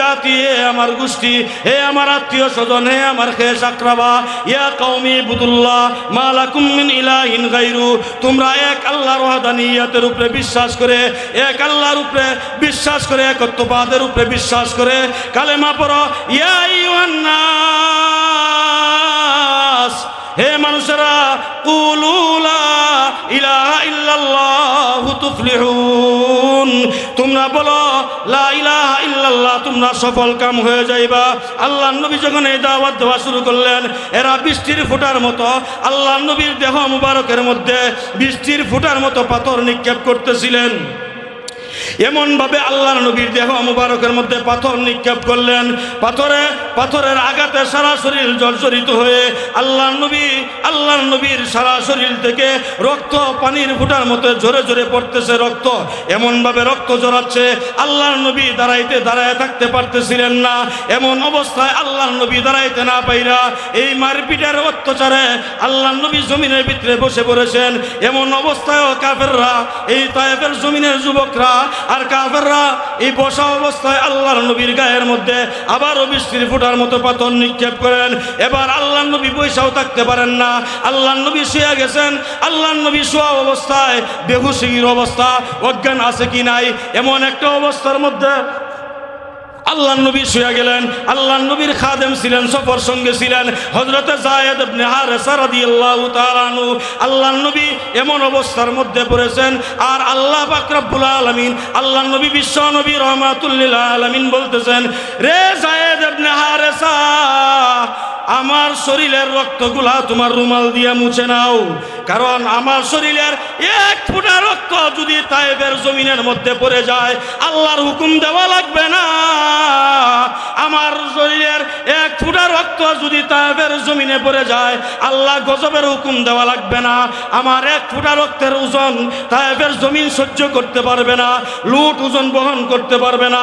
জাতি, হে আমার গোষ্ঠী, হে আমার আত্মীয় স্বজন, হে আমার খেশ আকরাবা, ইয়া কওমি ইবুদুল্লাহ মা লাকুম মিন ইলাহিন গায়রু, তোমরা এক আল্লাহর ওয়াহদানিয়তের উপরে বিশ্বাস করে, এক আল্লাহর উপরে বিশ্বাস করে, একত্ববাদের উপরে বিশ্বাস করে কালেমা পড়ো। ইয়া আইয়ুহান নাস, হে মানুষেরা, কুলু লা ইলাহা ইল্লাল্লাহু তুফলিহুন, তোমরা বলো লা ইলাহা ইল্লাল্লাহ, তোমরা সফল কাম হয়ে যাইবা। আল্লাহর নবী যখন এই দাওয়াত দেওয়া শুরু করলেন, এরা বৃষ্টির ফোঁটার মতো আল্লাহর নবীর দেহ মুবারকের মধ্যে বৃষ্টির ফোঁটার মতো পাথর নিক্ষেপ করতেছিলেন। এমনভাবে আল্লাহর নবীর দেহ মুবারকের মধ্যে পাথর নিক্ষেপ করলেন, পাথরের আঘাতে সারা শরীর জর্জরিত হয়ে আল্লাহর নবীর সারা শরীর থেকে রক্ত পানির ফোঁটার মতো ঝরে ঝরে পড়তেছে রক্ত। এমনভাবে রক্ত ঝরাচ্ছে, আল্লাহর নবী দাঁড়ায় থাকতে পারতেছিলেন না। এমন অবস্থায় আল্লাহর নবী দাঁড়াইতে না পাইরা এই মারপিটের অত্যাচারে আল্লাহর নবী জমিনের ভিতরে বসে পড়েছেন। এমন অবস্থায়ও কাফেররা, এই তায়েফের জমিনের যুবকরা আর কাফেররা এই বসা অবস্থায় আল্লাহর নবীর গায়ের মধ্যে আবারও বৃষ্টির ফোঁটার মতো পাথর নিক্ষেপ করেন। এবার আল্লাহর নবী বৈশাও থাকতে পারেন না, আল্লাহর নবী শুয়ে গেছেন। আল্লাহর নবী শোয়া অবস্থায় বেহুশির অবস্থা, অজ্ঞান আছে কি নাই এমন একটা অবস্থার মধ্যে আল্লাহর নবী শুয়ে গেলেন। আল্লাহর নবীর খাদেম ছিলেন, সফর সঙ্গে ছিলেন হযরতে যায়েদ ইবনে হারেসা রাদিয়াল্লাহু তাআলা আনহু। আল্লাহর নবী এমন অবস্থার মধ্যে পড়েছেন, আর আল্লাহ পাক রব্বুল আলামিন, আল্লাহর নবী বিশ্ব নবী রাহমাতুল লিল আলামিন বলতেছেন, রে যায়েদ ইবনে হারেসা, আমার শরীরের রক্তগুলা তোমার রুমাল দিয়ে মুছে নাও, কারণ আমার শরীরের এক ফোঁটা রক্ত যদি তায়েফের জমিনের মধ্যে পড়ে যায় আল্লাহর হুকুম দেওয়া লাগবে না। আমার শরীরের এক ফোঁটা রক্ত যদি তায়েফের জমিনে পড়ে যায় আল্লাহ গজবের হুকুম দেওয়া লাগবে না। আমার এক ফোঁটা রক্তের ওজন তায়েফের জমিন সহ্য করতে পারবে না, লুট ওজন বহন করতে পারবে না।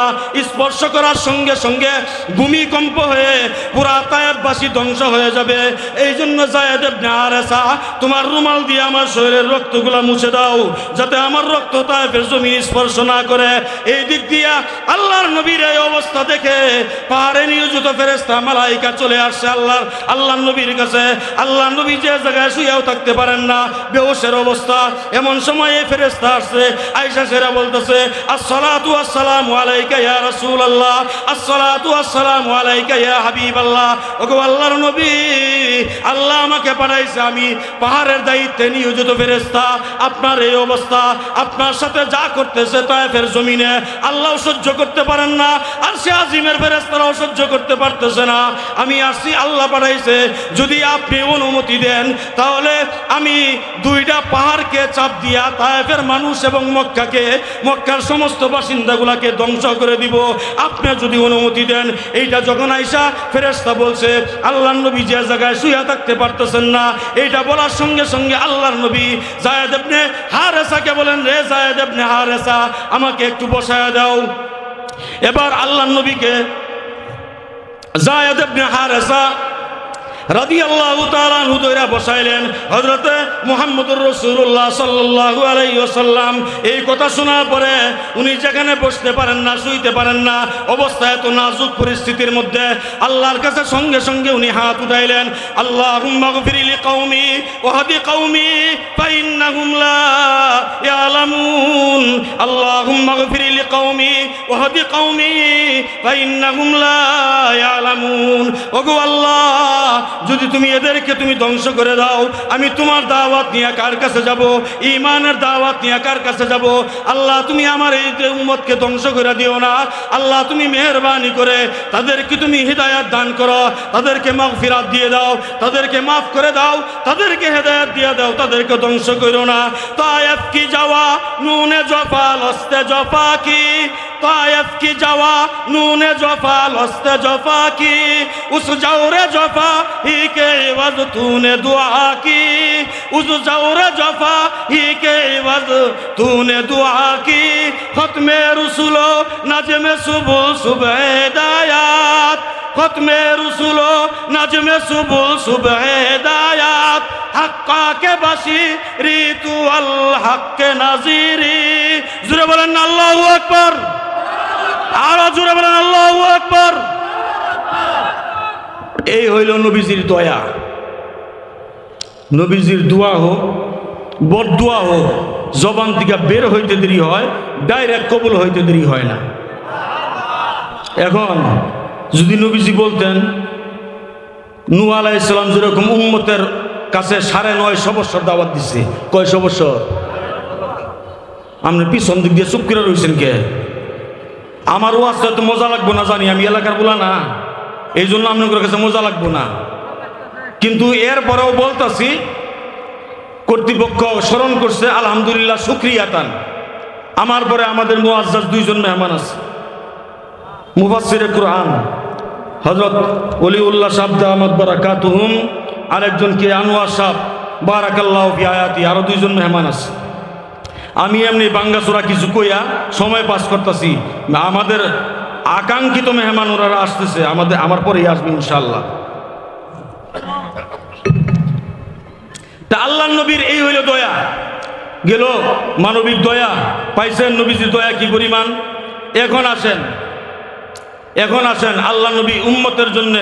স্পর্শ করার সঙ্গে সঙ্গে ভূমিকম্প হয়ে পুরা তায়েফবাসী ধ্বংস হয়ে যাবে। এই জন্য যায়েদ ইবনে হারেসা, তোমার রুমাল দিয়ে আমার শরীরের রক্তগুলা মুছে দাও, যাতে আমার রক্ত তায়েফের জমিন স্পর্শ না করে। এই দিক দিয়া আল্লাহর নবীর এই অবস্থা দেখে পাহাড়ে নিয়োজিত ফেরেশতা মালাইকা চলে আসছে আল্লাহর নবীর কাছে। আল্লাহর নবী যে জায়গায় শুয়েও থাকতে পারেন না, বেহুশের অবস্থা, এমন সময় এই ফেরেশতা আসছে। আয়েশা সেরা বলতেছে, আসসালাতু আসসালামু আলাইকা ইয়া রাসূলুল্লাহ, আসসালাতু আসসালামু আলাইকা ইয়া হাবিবাল্লাহ। ওগো আল্লাহর নবী, আল্লাহ আমাকে পাঠাইছে, আমি পাহাড়ের দায়িত্বে নিয়োজিত ফেরেশতা। আপনার এই অবস্থা, আপনার সাথে যা করতেছে তায়েফের জমিনে আল্লাহ সহ্য করতে পারেন না, আর সে আজিমের ফেরেশতারাও সহ্য করতে পারতেছে না। আমি আসছি, আল্লাহ পাঠাইছে, যদি আপনি অনুমতি দেন তাহলে আমি দুইটা পাহাড়কে চাপ দিয়া তায়েফের মানুষ এবং মক্কার সমস্ত বাসিন্দাগুলাকে ধ্বংস করে দিব, আপনি যদি অনুমতি দেন। এইটা যখন আয়েশা ফেরেশতা বলছে, আল্লাহর নবী যে জায়গায় শুয়ে থাকতে পারতেছেন না, এইটা বলার সঙ্গে সঙ্গে আল্লাহর নবী যায়েদ ইবনে হারেসাকে বলেন, রে যায়েদ ইবনে হারেসা, আমাকে একটু বসায় দাও। এবার আল্লাহর নবীকে যায়েদ ইবনে হারেসা রাদিয়াল্লাহু তাআলা আনহু দইরা বসাইলেন। হযরতে মুহাম্মদুর রাসূলুল্লাহ সাল্লাল্লাহু আলাইহি ওয়াসাল্লাম এই কথা শোনার পরে উনি যেখানে বসতে পারেন না, শুইতে পারেন না, অবস্থায় এত নাজুক পরিস্থিতির মধ্যে আল্লাহর কাছে সঙ্গে সঙ্গে উনি হাত উঠাইলেন, আল্লাহুম্মা গফির লিকাওমি ওয়াহদি কওমি ফাইন্নাহুম লা ইয়ালামুন, আল্লাহুম্মা গফির লিকাওমি ওয়াহদি কওমি ফাইন্নাহুম লা ইয়ালামুন। ওগো আল্লাহ, যদি তুমি এদেরকে তুমি ধ্বংস করে দাও, আমি তোমার দাওয়াত নিয়ে কার কাছে যাব? ঈমানের দাওয়াত নিয়ে কার কাছে যাব? আল্লাহ, তুমি আমার এই উম্মতকে ধ্বংস করে দিও না। আল্লাহ, তুমি মেহেরবানি করে তাদেরকে তুমি হিদায়াত দান করো, তাদেরকে মাগফিরাত দিয়ে দাও, তাদেরকে মাফ করে দাও, তাদেরকে হেদায়াত দিয়ে দাও, তাদেরকে ধ্বংস করো না। তায়েফ কি যাওয়া নুনে জফা লস্তে জফা কি, तायफ की जवा नूने जफा लस्ते जफा की, उस जौरे जफा ही के इवज तूने दुआ की, उस जौरे जफा ही के इवज तूने दुआ की। खत्मे रसूलो नजमे सुबुल सुबह हिदायत, खत्मे रसूलो नजमे सुबुल सुबह हिदायत, हक्का के बसी रीतु अल हक के नजीरी। जुरे बोलें अल्लाहु अकबर। আরো জোরে বলেন আল্লাহু আকবার। এই হইল নবীজির দয়া। নবীজির দোয়া হোক বদদোয়া হোক, জবান থেকে বের হইতে দেরি হয়, ডাইরেক্ট কবুল হইতে দেরি হয় না। এখন যদি নবীজি বলতেন নূহ আলাইহিস সালাম যেরকম উম্মতের কাছে 950 বছর দাওয়াত দিছে, কয়শো বছর? আপনি পিছন দিক দিয়ে চুপ করে রয়েছেন কে? আমার ওয়াজ তো এত মজা লাগবো না জানি, আমি এলাকার বলা না, এই জন্য আপনাদের কাছে মজা লাগবো না। কিন্তু এরপরেও বলতাছি, কর্তৃপক্ষ স্মরণ করছে, আলহামদুলিল্লাহ, শুকরিয়াতান। আমার পরে আমাদের মুআজ্জাজ 2 জন মেহমান আছে, মুফাসসিরে কুরআন হযরত ওলিউল্লাহ সাহেব দামাত বারাকাতুহুম, আরেকজন কে আনোয়ার সাহেব বারাকাল্লাহু ফি আয়াতি, আরো 2 জন মেহমান আছে। আমি এমনি বাঙ্গাসুরা কিছু কইয়া সময় পাস করতেছি। আমাদের আকাঙ্ক্ষিত মেহমান ওনারা আসতেছে, আমার পরেই আসবে ইনশাআল্লাহ। তা আল্লাহ নবীর এই হইল দয়া, গেল মানবিক দয়া। পাইছেন নবীজির দয়া কি পরিমাণ? এখন আসেন আল্লাহ নবী উম্মতের জন্য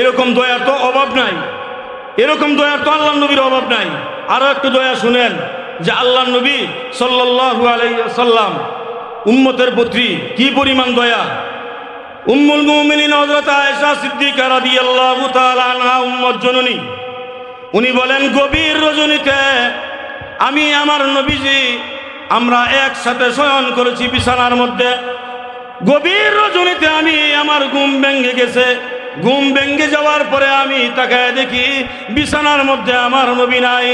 এরকম দয়ার তো অভাব নাই, এরকম দয়ার তো আল্লাহ নবীর অভাব নাই। আরো একটু দয়া শুনেন যে আল্লাহ নবী সাল্লাল্লাহু আলাইহি ওয়াসাল্লাম উম্মতের প্রতি কি পরিমাণ দয়া। উম্মুল মুমিনিন হযরত আয়েশা সিদ্দিকা রাদিয়াল্লাহু তাআলা আনহা, উম্মত জননী, উনি বলেন গভীর রজনীতে আমি আমার নবীজি আমরা একসাথে শয়ন করেছি বিছানার মধ্যে। গভীর রজনীতে আমার ঘুম ভেঙে গেছে। ঘুম ভেঙে যাওয়ার পরে আমি তাকায় দেখি বিছানার মধ্যে আমার নবী নাই,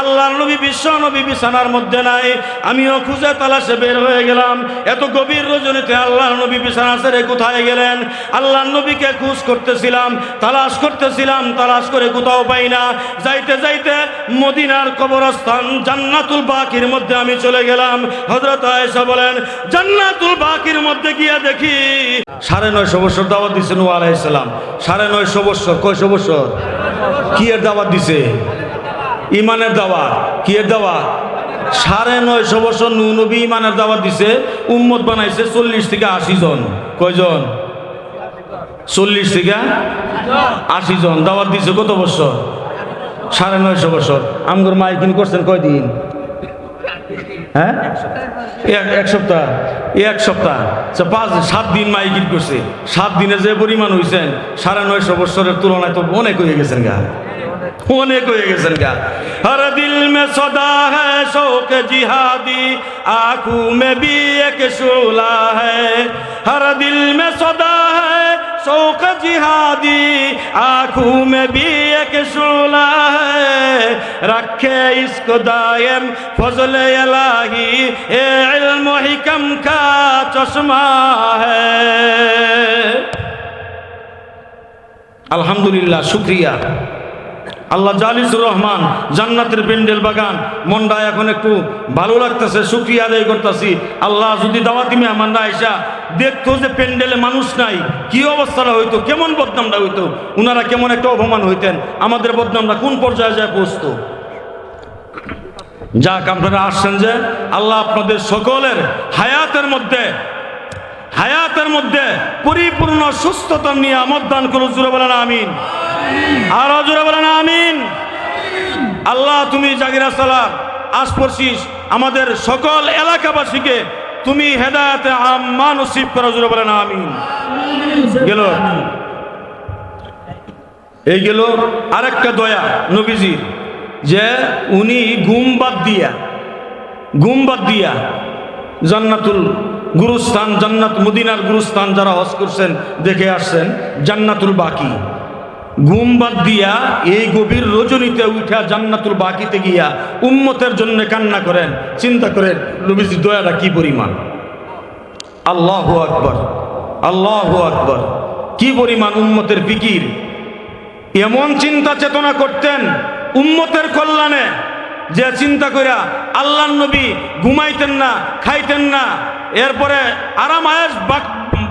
আল্লাহর নবী বিশ্ব নবী বিছানার মধ্যে নাই। আমিও খুঁজে তালাশে বের হয়ে গেলাম। এত গভীর রজনীতে আল্লাহর নবী বিছানা ছেড়ে কোথায় গেলেন? আল্লাহর নবীকে খোঁজ করতেছিলাম, তালাশ করতেছিলাম, তালাশ করে কোথাও পাই না। যাইতে যাইতে মদিনার কবরস্থান জান্নাতুল বাকির মধ্যে আমি চলে গেলাম। হযরত আয়েশা বলেন জান্নাতুল বাকির মধ্যে গিয়ে দেখি 950 বছর দাওয়াত দিয়েছেন নূহ আলাইহিস সালাম। 950 বছর, কয়শো বছর? কি এর দাওয়াত দিছে? ইমানের দাওয়াত। কি এর দাওয়াত? 950 বছর নূহ নবী ইমানের দাওয়াত দিছে। উম্মত বানাইছে 40 থেকে 80 জন। কয়জন? 40 থেকে 80 জন। দাওয়াত দিছে কত বছর? 950 বছর। আমগর মাইকিং করছেন কয়দিন? হ্যাঁ, এক সপ্তাহ। 7 দিন মাইকিং করছে। 7 দিনে যে পরিমাণ হয়েছেন 950 বছরের তুলনায় তো অনেক হয়ে গেছেন গা, অনেক হয়ে গেছেন গা। হর দিল মে সদা হ্যায় শৌক জিহাদি, আঁখু মে ভি এক শোলা হ্যায়। হর দিল মে সদা হ্যায় শৌক জিহাদি, আঁখু মে ভি এক শোলা হ্যায়। রखे इसको दायम फजल इलाही, ए इल्म हिकम का चश्मा है। আলহামদুলিল্লাহ, শুকরিয়া। আল্লাহ জালিসুর রহমান, জান্নাতের পেন্ডেল বাগান, মনটা এখন একটু ভালো লাগতেছে, শুকরিয়া আদায় করতেছি। আল্লাহ যদি দাওয়াতি মেহমানরা আইসা দেখতো যে পেন্ডেলে মানুষ নাই, কি অবস্থাটা হইতো, কেমন বদনামটা হইতো, উনারা কেমন একটা অপমান হইতেন, আমাদের বদনামটা কোন পর্যায়ে যায় পৌঁছতো। যাক, আপনারা আসছেন যে আল্লাহ আপনাদের সকলের হায়াতের মধ্যে পরিপূর্ণ সুস্থতা নিয়ে আমদ দান করুন। জোরে বলেন আমিন। আরো জোরে বলেন আমিন। আল্লাহ তুমি জাগিরা সালার আশপর্শিস আমাদের সকল এলাকাবাসীকে তুমি হেদায়েতে আম্মা নসিব করো। জোরে বলেন আমিন। গেল এই গেল আরেকটা দয়া নবীজির, যে উনি ঘুম বাদ দিয়া জান্নাতুল গুরুস্থান, জান্নাত মদিনার গুরুস্থান যারা হজ করছেন দেখে আসছেন, জান্নাতুল বাকি ঘুম বাদ দিয়া এই গভীর রজনীতে উঠা জান্নাতুল বাকিতে গিয়া উম্মতের জন্য কান্না করেন। চিন্তা করেন নবীজির দয়াটা কি পরিমাণ। আল্লাহু আকবার, আল্লাহু আকবার। কি পরিমাণ উম্মতের ফিকির। এমন চিন্তা চেতনা করতেন উম্মতের কল্যাণে, যে চিন্তা কইরা আল্লাহর নবী ঘুমাইতেন না, খাইতেন না, এরপরে আরাম আয়েশ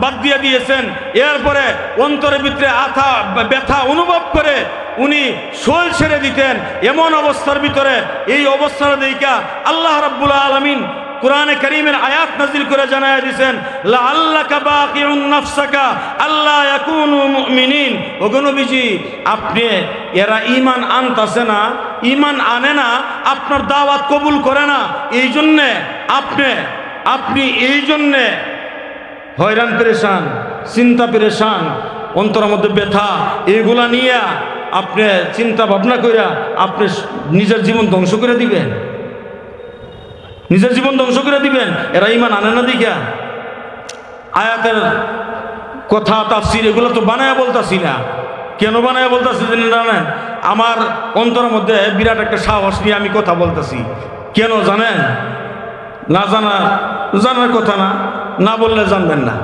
বাদ দিয়ে দিয়েছেন। এরপরে অন্তরের ভিতরে ব্যথা অনুভব করে উনি শোল ছেড়ে দিতেন। এমন অবস্থার ভিতরে এই অবস্থার দিকে আল্লাহ রাব্বুল আলামিন কোরআনে কারীমের আয়াত নাযিল করে জানায়া দিয়েছেন, লাআল্লাকা বাকিউন নাফসাকা আল্লা ইয়াকুনু মুমিনিন। ওগো নবীজি, আপনি এরা ঈমান আনতাছে না, ঈমান আনে না, আপনার দাওয়াত কবুল করে না, এই জন্যে আপনি এই জন্যে হয়রান পেরেশান, চিন্তা পেরেশান, অন্তরের মধ্যে ব্যথা, এগুলা নিয়ে আপনি চিন্তা ভাবনা কইরা আপনি নিজের জীবন ধ্বংস করে দিবেন, নিজের জীবন ধ্বংস করে দিবেন। এরা ঈমান আনে না দেখা আয়াতের কথা তাফসীর এগুলো তো বানায়া বলতাছি না। কেন বানায়া বলতাছি জানেন? আমার অন্তরের মধ্যে বিরাট একটা সাহস নিয়ে আমি কথা বলতেছি। কেন জানেন? না জানার কথা না, না বললে জানবেন না।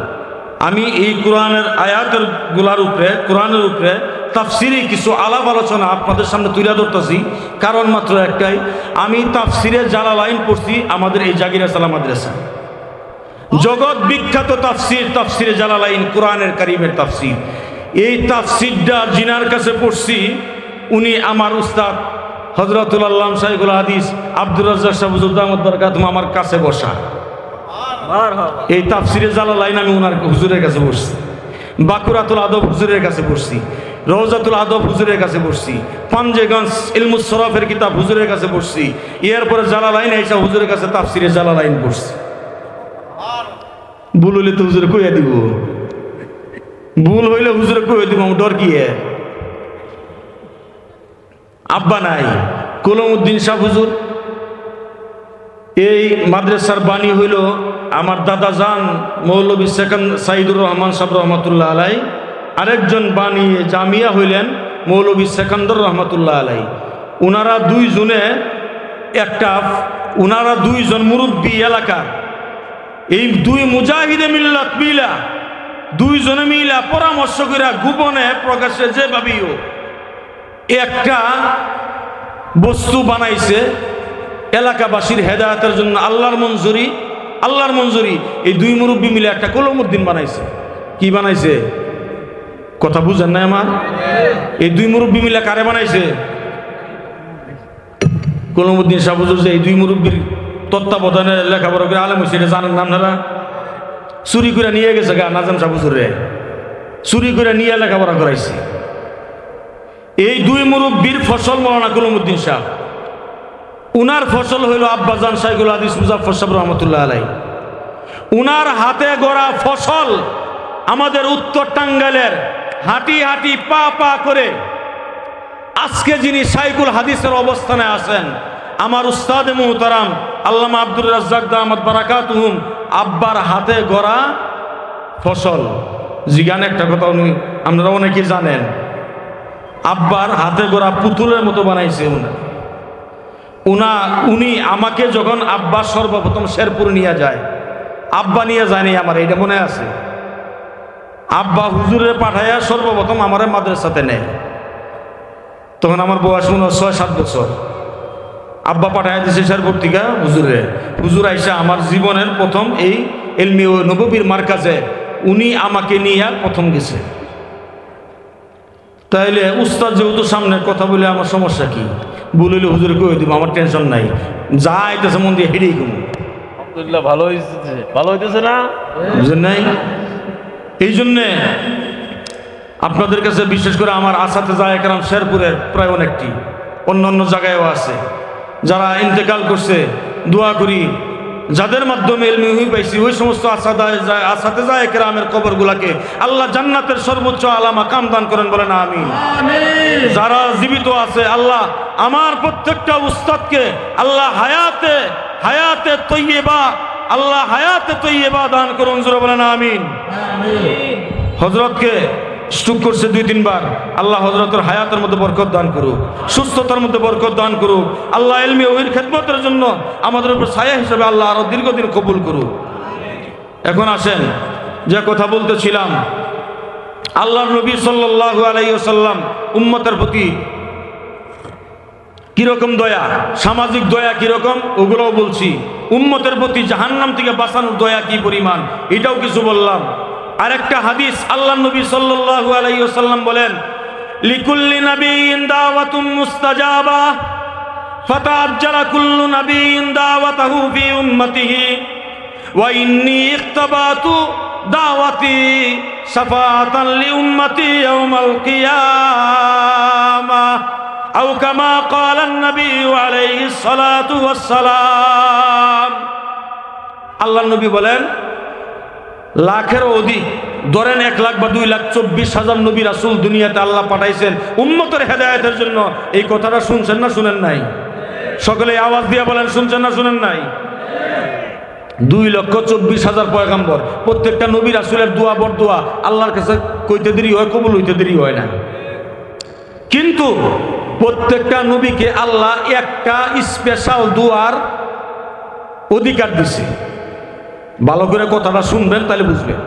আমি এই কোরআনের আয়াতের গুলার উপরে, কোরআনের উপরে তাফসিরে কিছু আলাপ আলোচনা আপনাদের সামনে তুলে ধরতেছি। কারণ মাত্র একটাই, আমি তাফসিরে জালালাইন পড়ছি আমাদের এই জাগিরা সালাম মাদ্রাসা। জগৎ বিখ্যাত তাফসিরে জালালাইন, কোরআনের কারীমের তাফসির। এই তাফসিরটা জিনার কাছে পড়ছি, উনি আমার উস্তাদ হযরতুল আল্লাহ শাইখুল হাদিস আব্দুর রাজ্জাক সাহেব হুজুর দামাত বরকাতুহু আমার কাছে বসা। এই তাফসিরে জালালাইন আমি ওনার হুজুরের কাছে বসছি, বাকুরাতুল আদব হুজুরের কাছে বসছি, রওজাতুল আদব হুজুরের কাছে বসছি, পাঞ্জেগঞ্জ ইলমুস সরফের কিতাব হুজুরের কাছে বসছি, এরপরে জালালাইন আইসা হুজুরের কাছে তাফসিরে জালালাইন পড়ছি। ভুল হইলে তো হুজুরে কইয়া দিব, ভুল হইলে হুজুরে কইয়া দিব, ডর কি? আব্বা নাই কলমউদ্দিন শাহ হুজুর, এই মাদ্রাসার বাণী হইল আমার দাদা জান মৌলভী সাইদুর রহমান সাহেব রহমতুল্লাহ আলাই। আরেকজন বাণী জামিয়া হইলেন মৌলভী সেকান্দর রহমতুল্লাহ আলাই। ওনারা দুইজন মুরব্বী এলাকার, এই দুই মুজাহিদে মিল্লাত মিলা দুইজনে মিলা পরামর্শ করে গোপনে প্রকাশ্যে যে ভাবিও একটা বস্তু বানাইছে এলাকাবাসীর হেদায়েতের জন্য। আল্লাহর মঞ্জুরি এই দুই মুরব্বী মিলে একটা কলমউদ্দিন বানাইছে। কি বানাইছে? কথা বুঝেন না আমার? এই দুই মুরব্বী মিলে কারে বানাইছে? কলমউদ্দিন শাহ হুজুর। যে এই দুই মুরব্বীর তত্ত্বাবধানে লেখাপড়া করে আলেম হইছে, এটা জানেন না আপনারা? চুরি করে নিয়ে গেছে গা নাজাম শাহ হুজুরে, চুরি করে নিয়ে লেখাপড়া করাইছে। এই দুই মুরব্বীর ফসল মাওলানা কলমউদ্দিন শাহ, উনার ফসল হইল আব্বাজান শাইখুল হাদিস মুজাফফর সাহেব রহমতুল্লাহ আলাই। উনার হাতে গড়া ফসল আমাদের উত্তর টাঙ্গাইলের হাঁটি হাঁটি পা পা করে আজকে যিনি শাইখুল হাদিসের অবস্থানে আছেন, আমার উস্তাদে মুহতারাম আল্লামা আব্দুর রাজ্জাক দামাত বারাকাতুহুম, আব্বার হাতে গড়া ফসল। জিগান একটা কথা আপনারা অনেকে জানেন, আব্বার হাতে গড়া পুতুলের মতো বানাইছে উনি আমাকে যখন আব্বা সর্বপ্রথম শেরপুর নিয়ে যায়, আব্বা নিয়ে যায়নি আমার, এইটা মনে আছে। আব্বা হুজুরে পাঠাইয়া সর্বপ্রথম আমার মাদ্রাসাতে নেয়। তখন আমার বয়স 6-7 বছর। আব্বা পাঠাইয়া দিয়েছে শেরপুর থেকে হুজুরে। হুজুর আইসা আমার জীবনের প্রথম এই ইলমি ও নববীর মার্কাজে উনি আমাকে নিয়ে প্রথম গেছে। তাইলে উস্তাদ যেহেতু সামনে কথা বলে আমার সমস্যা কি? বলিলে হুজুরে কই দিব, আমার টেনশন নাই, যা আইতেছে মন দিয়ে হেঁটেই কম। আলহামদুলিল্লাহ ভালো হইতেছে না, বুঝেন নাই? এই জন্যে আপনাদের কাছে বিশেষ করে আমার আসাতেজা একরাম শেরপুরের প্রায় অনেকটি, অন্য জায়গায়ও আছে, যারা ইন্তেকাল করছে, দোয়া করি যাদের মাধ্যমে ইলমি হুই পাইছি ওই সমস্ত আসাতেজা একরামের কবরগুলাকে আল্লাহ জান্নাতের সর্বোচ্চ আলা মাকাম দান করেন, বলেন আমিন। যারা জীবিত আছে আল্লাহ আমার প্রত্যেকটা উস্তাদকে আল্লাহ হায়াতে তৈয়বা দান করুন, জোরে বলেন আমিন। হযরতকে স্ট্রোক করছে 2-3 বার, আল্লাহ হযরতের হায়াতের মধ্যে বরকত দান করুক, সুস্থতার মধ্যে বরকত দান করুক। আল্লাহ ইলমি ওহির খেদমতের জন্য আমাদের উপর ছায়া হিসেবে আল্লাহ আরো দীর্ঘদিন কবুল করুক। এখন আসেন, যে কথা বলতেছিলাম, আল্লাহ নবী সাল্লাল্লাহু আলাইহি ওয়াসাল্লাম উম্মতের প্রতি কিরকম দয়া, সামাজিক দয়া কিরকম ওগুলোও বলছি। উম্মতের প্রতি জাহান্নাম থেকে বাঁচানোর দয়া কি পরিমাণ এটাও কিছু বললাম। আরেকটা হাদিস আল্লাহ নবী সাল্লাল্লাহু আলাইহি ওয়াসাল্লাম বলেন, লিকুল্লি নাবিয়্যিন দাওয়াতুম মুস্তাজাবা, ফাতাআজ্জালা কুল্লু নাবিয়্যিন দাওয়াতাহু ফি উম্মতিহি ওয়া ইন্নী ইখতাবাতু দাওয়াতি শাফাআতান লি উম্মতি ইয়াওমাল কিয়ামাহ আও কামা ক্বালা আন-নবী আলাইহিস সালাতু ওয়াস সালাম। আল্লাহর নবী বলেন, লাখেরও অধিক, ধরেন 1 লাখ বা 2,24,000 নবী রাসূল দুনিয়াতে আল্লাহ পাঠাইছেন উম্মতের হেদায়েতের জন্য। এই কথাটা শুনছেন না শুনেন নাই? সকলে আওয়াজ দিয়ে বলেন, শুনছেন না শুনেন নাই? 2,24,000 পয়গম্বর, প্রত্যেকটা নবী রাসূলের দোয়া বরদোয়া আল্লাহর কাছে কইতে দেরি হয়, কবুল হইতে দেরি হয় না। কিন্তু প্রত্যেকটা নবীকে আল্লাহ একটা স্পেশাল দোয়ার অধিকার দিছে। ভালো করে কথাটা শুনবেন, তাহলে বুঝবেন।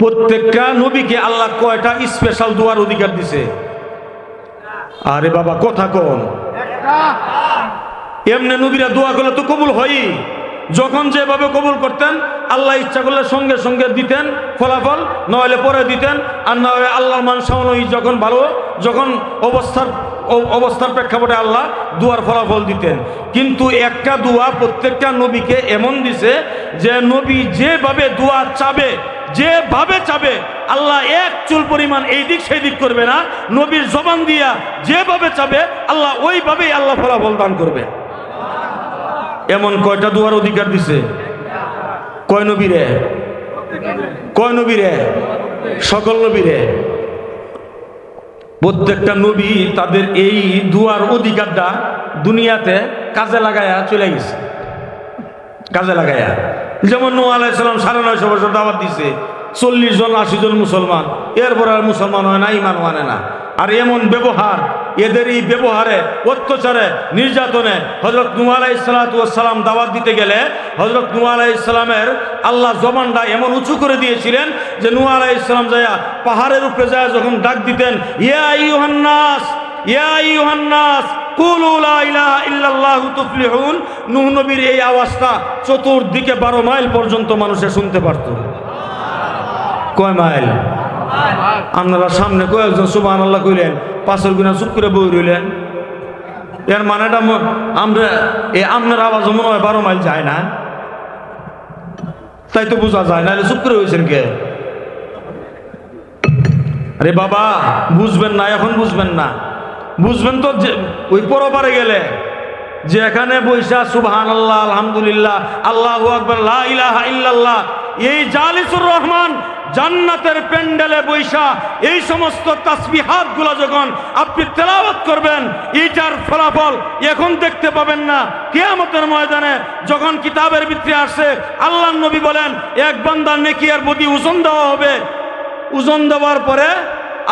প্রত্যেকটা নবীকে আল্লাহ কয়টা স্পেশাল দোয়ার অধিকার দিছে? আরে বাবা কথা কোন? এমনি নবীরা দোয়া করলে তো কবুল হয়ই। যখন যেভাবে কবুল করতেন, আল্লাহ ইচ্ছা করলে সঙ্গে সঙ্গে দিতেন ফলাফল, নইলে পরে দিতেন। আর না হলে আল্লাহর মান সামনে যখন ভালো, যখন অবস্থার প্রেক্ষাপটে আল্লাহ দুয়ার ফলাফল দিতেন। কিন্তু একটা দোয়া প্রত্যেকটা নবীকে এমন দিছে যে নবী যেভাবে দোয়া চাবে, যেভাবে চাবে, আল্লাহ এক চুল পরিমাণ এই দিক সেই দিক করবে না। নবীর জবান দিয়া যেভাবে চাবে আল্লাহ ওইভাবেই আল্লাহ ফলাফল দান করবে। এমন কয়টা দুয়ার অধিকার দিছে? কয় নবীরে? কয় নবীরে? সকল নবীরে। প্রত্যেকটা নবী তাদের এই দুয়ার অধিকারটা দুনিয়াতে কাজে লাগায়া চলে গেছে, কাজে লাগায়া। যেমন নূহ আলাইহিস সালাম 950 বছর দাওয়াত দিছে, 40 জন 80 জন মুসলমান, এরপর আর মুসলমান হয় না, ইমান মানে না। আর এমন ব্যবহার, এদের এই ব্যবহারে, অত্যাচারে, নির্যাতনে হযরত নূহ আলাইহিস সালাম দাওয়াত দিতে গেলে হযরত নূহ আলাইহিস সালামের আল্লাহ জবানটা এমন উঁচু করে দিয়েছিলেন যে নূহ আলাইহিস সালাম যায়া পাহাড়ের উপরে যায় যখন ডাক দিতেন, ইয়া আইয়ুহান নাস, ইয়া আইয়ুহান নাস কুলু লা ইলাহা ইল্লাল্লাহু তুফলিহুন, নূহ নবীর এই আওয়াজটা চতুর্দিকে 12 মাইল পর্যন্ত মানুষে শুনতে পারত। কয় মাইল? আপনারা সামনে কয়েকজন সুবহানাল্লাহ কইলেন, পাঁচের গুণা চুপ করে বই রইলেন। এর মানেটা আমরা এই আপনার আওয়াজ মনে হয় 12 মাইল যায় না, তাই তো বোঝা যায় না। চুপ করে হয়েছেন কে? আরে বাবা বুঝবেন না, এখন বুঝবেন না, বুঝবেন তো ওই পরপারে গেলে, যে এখানে বৈশা সুবহানাল্লাহ, আলহামদুলিল্লাহ, আল্লাহু আকবার, লা ইলাহা ইল্লাল্লাহ, এই জালিসুর রহমান জান্নাতের প্যান্ডেলে বৈশা এই সমস্ত তাসবিহাত গুলা যখন আপনি তেলাওয়াত করবেন, এইটার ফলাফল এখন দেখতে পাবেন না, কিয়ামতের ময়দানে যখন কিতাবের ভিতরে আসে আল্লাহর নবী বলেন এক বান্দার নেকি আর বদি ওজন দেওয়া হবে। ওজন দেওয়ার পরে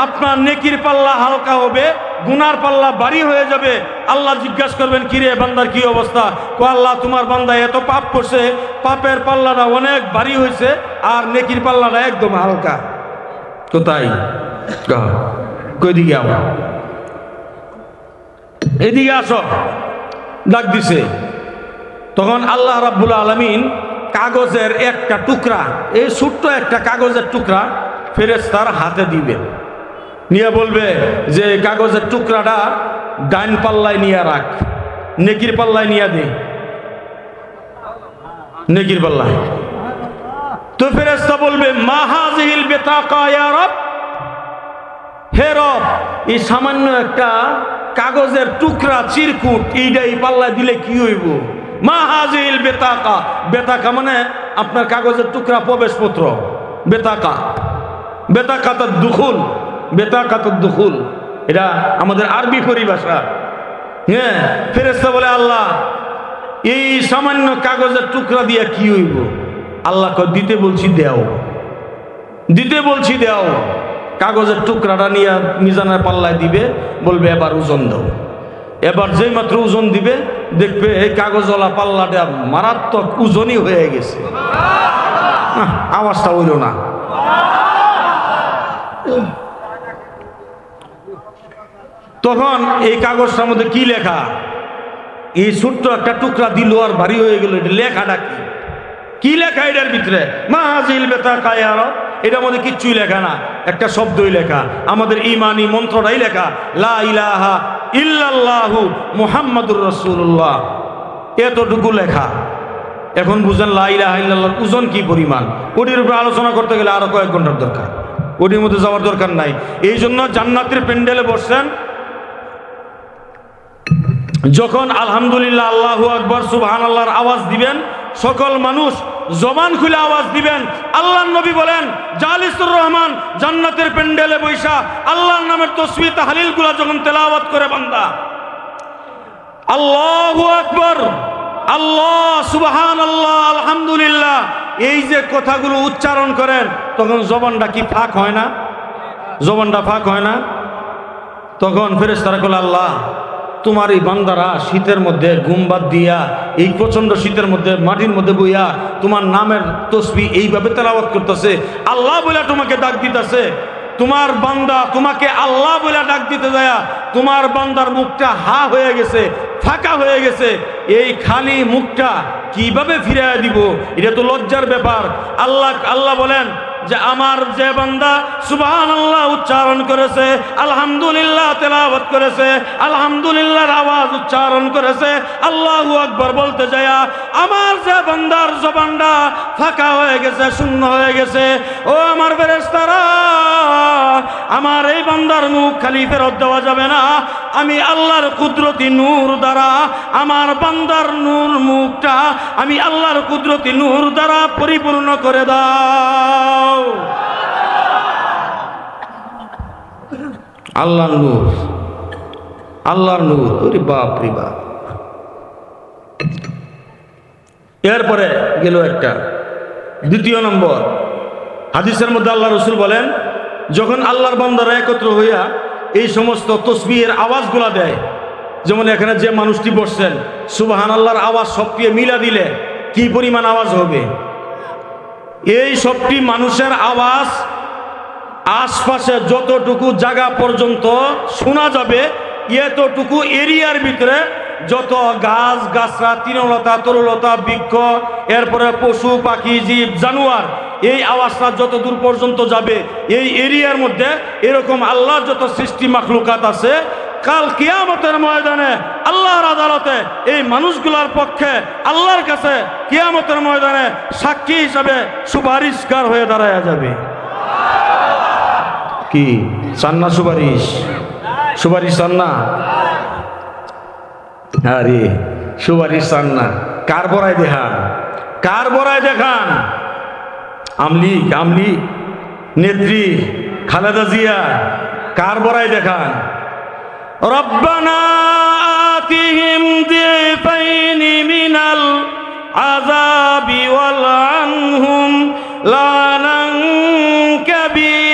আপনার নেকির পাল্লা হালকা হবে, গুনার পাল্লা ভারী হয়ে যাবে। আল্লাহ জিজ্ঞাসা করবেন, কিরে বান্দার কি অবস্থা? কো আল্লাহ তোমার বান্দা এত পাপ করছে, পাপের পাল্লাটা অনেক ভারী হয়েছে আর নেকির পাল্লাটা একদম হালকা। কোথায়? কই দিকে? আবার এদিকে আসো, ডাক দিছে। তখন আল্লাহ রাব্বুল আলামিন কাগজের একটা টুকরা, এই ছোট্ট একটা কাগজের টুকরা ফেরেশতার হাতে দিবে, নিয়ে বলবে যে কাগজের টুকরাটা ডাইন পাল্লায় নিয়ে রাখ, নেকির পাল্লায় নিয়ে দে, নেকির পাল্লায়। তো ফেরেশতা বলবে, মা হাযিহিল বিতাকা ইয়া রব, হে রব এই সামান্য একটা কাগজের টুকরা চিরকুট এইটা এই পাল্লায় দিলে কি হইব? মা হাযিহিল বিতাকা, বিতাকা মানে আপনার কাগজের টুকরা প্রবেশপত্র, বেতাকা, বেতাকাতুদ দুখুল, বেতাকাতুদ দুখুল, এটা আমাদের আরবি পরিভাষা। হ্যাঁ, ফেরেশতা বলে আল্লাহ এই সামান্য কাগজের টুকরা দিয়ে কি হইব? আল্লাহ কয় দিতে বলছি দেও, দিতে বলছি দেও। কাগজের টুকরাটা নিয়ে মিজানের পাল্লায় দিবে, বলবে এবার ওজন দাও। এবার যেই মাত্র ওজন দিবে দেখবে এই কাগজওয়ালা পাল্লাটা মারাত্মক ওজনই হয়ে গেছে। আওয়াজটা হইল না। তখন এই কাগজটার মধ্যে কি লেখা? এই ছোট্ট একটা টুকরা দিল আর ভারী হয়ে গেল, এটা লেখাটা কি? কি লেখা এটার ভিতরে? মা হাযিহিল বিতাকা ইয়া রব, এটার মধ্যে কিচ্ছুই লেখা না, একটা শব্দই লেখা, আমাদের ইমানি মন্ত্রটাই লেখা, লা ইলাহা ইল্লাল্লাহু মুহাম্মাদুর রাসূলুল্লাহ, এতটুকু লেখা। এখন বুঝেন লা ইলাহা ইল্লাল্লাহর ওজন কি পরিমাণ। ওটির উপরে আলোচনা করতে গেলে আরো কয়েক ঘন্টার দরকার, ওটির মধ্যে যাওয়ার দরকার নাই। এই জন্য জান্নাতের প্যান্ডেলে বসছেন, যখন আলহামদুলিল্লাহ আল্লাহু আকবার সুবহানাল্লাহর আওয়াজ দিবেন, সকল মানুষ জবান খুলে আওয়াজ দিবেন। আল্লাহর নবী বলেন, জালিসুর রহমান জান্নাতের প্যান্ডেলে বৈশা আল্লাহর নামের তাসবিহ তাহলিল গুলা যখন তেলাওয়াত করে বান্দা, আল্লাহু আকবার, আল্লাহ সুবহানাল্লাহ, আলহামদুলিল্লাহ, এই যে কথাগুলো উচ্চারণ করেন, তখন জবানটা কি ফাঁক হয় না? জবানটা ফাঁক হয় না? তখন ফেরেশতারা বলে, আল্লাহ তোমার এই বান্দারা শীতের মধ্যে গুমবাদ দিয়া, এই প্রচন্ড শীতের মধ্যে মাটির মধ্যে বইয়া তোমার নামের তাসবিহ এইভাবে তেলাওয়াত করতেছে, আল্লাহ বলে তোমাকে ডাক দিতেছে। তোমার বান্দা তোমাকে আল্লাহ বলে ডাক দিতে যায়, তোমার বান্দার মুখটা হা হয়ে গেছে, ফাঁকা হয়ে গেছে। এই খালি মুখটা কিভাবে ফিরিয়ে দিব? এটা তো লজ্জার ব্যাপার। আল্লাহ বলেন যে আমার যে বান্দা সুবহানাল্লাহ উচ্চারণ করেছে, আলহামদুলিল্লাহ তেলাওয়াত করেছে, আলহামদুলিল্লাহর আওয়াজ উচ্চারণ করেছে, আল্লাহু আকবার বলতে যায়, আমার যে বান্দার জবানটা ফাঁকা হয়ে গেছে, শূন্য হয়ে গেছে, ও আমার ফেরেশতারা, আমার এই বান্দার মুখ খালি ফেরত দেওয়া যাবে না। আমি আল্লাহর কুদরতি নূর দ্বারা আমার বান্দার নূর মুখটা আমি আল্লাহর কুদরতি নূর দ্বারা পরিপূর্ণ করে দাও। আল্লাহর নূর, আল্লাহর নূর, ওরে বাপ রে বাপ। এরপরে গেল একটা দ্বিতীয় নম্বর হাদিসের মধ্যে আল্লাহ রাসূল বলেন, যখন আল্লাহর বান্দারা একত্র হইয়া এই সমস্ত তাসবিহের আওয়াজগুলা দেয়, যেমন এখানে যে মানুষটি বসছেন, সুবহানাল্লাহর আওয়াজ সবটি মিলা দিলে কি পরিমাণ আওয়াজ হবে? এই সবটি মানুষের আওয়াজ আশপাশে যতটুকু জায়গা পর্যন্ত শোনা যাবে, এতটুকু এরিয়ার ভিতরে যত গাছ গাছরা, তৃণলতা তরুলতা, বৃক্ষ, এরপরে পশু পাখি জীব জানোয়ার, এই আওয়াজটা যত দূর পর্যন্ত যাবে, এই এরিয়ার মধ্যে এরকম আল্লাহর যত সৃষ্টি মাখলুকাত আছে, কাল কিয়ামতের ময়দানে আল্লাহর আদালতে এই মানুষগুলোর পক্ষে আল্লাহর কাছে কিয়ামতের ময়দানে সাক্ষী হিসাবে সুপারিশকার হয়ে দাঁড়ায় যাবে। কি চান না? সুপারিশ, সুপারিশ চান না? আরে সুপারিশ চান না? কার বড়াই দেখান, কার বড়াই দেখান? আমলি নেত্রী খালেদা জিয়া, কার বড়াই দেখান? রব্বানা আতিহিম দিফাইনি মিনাল আযাবি ওয়াল আনহুম লানান কাবীরা।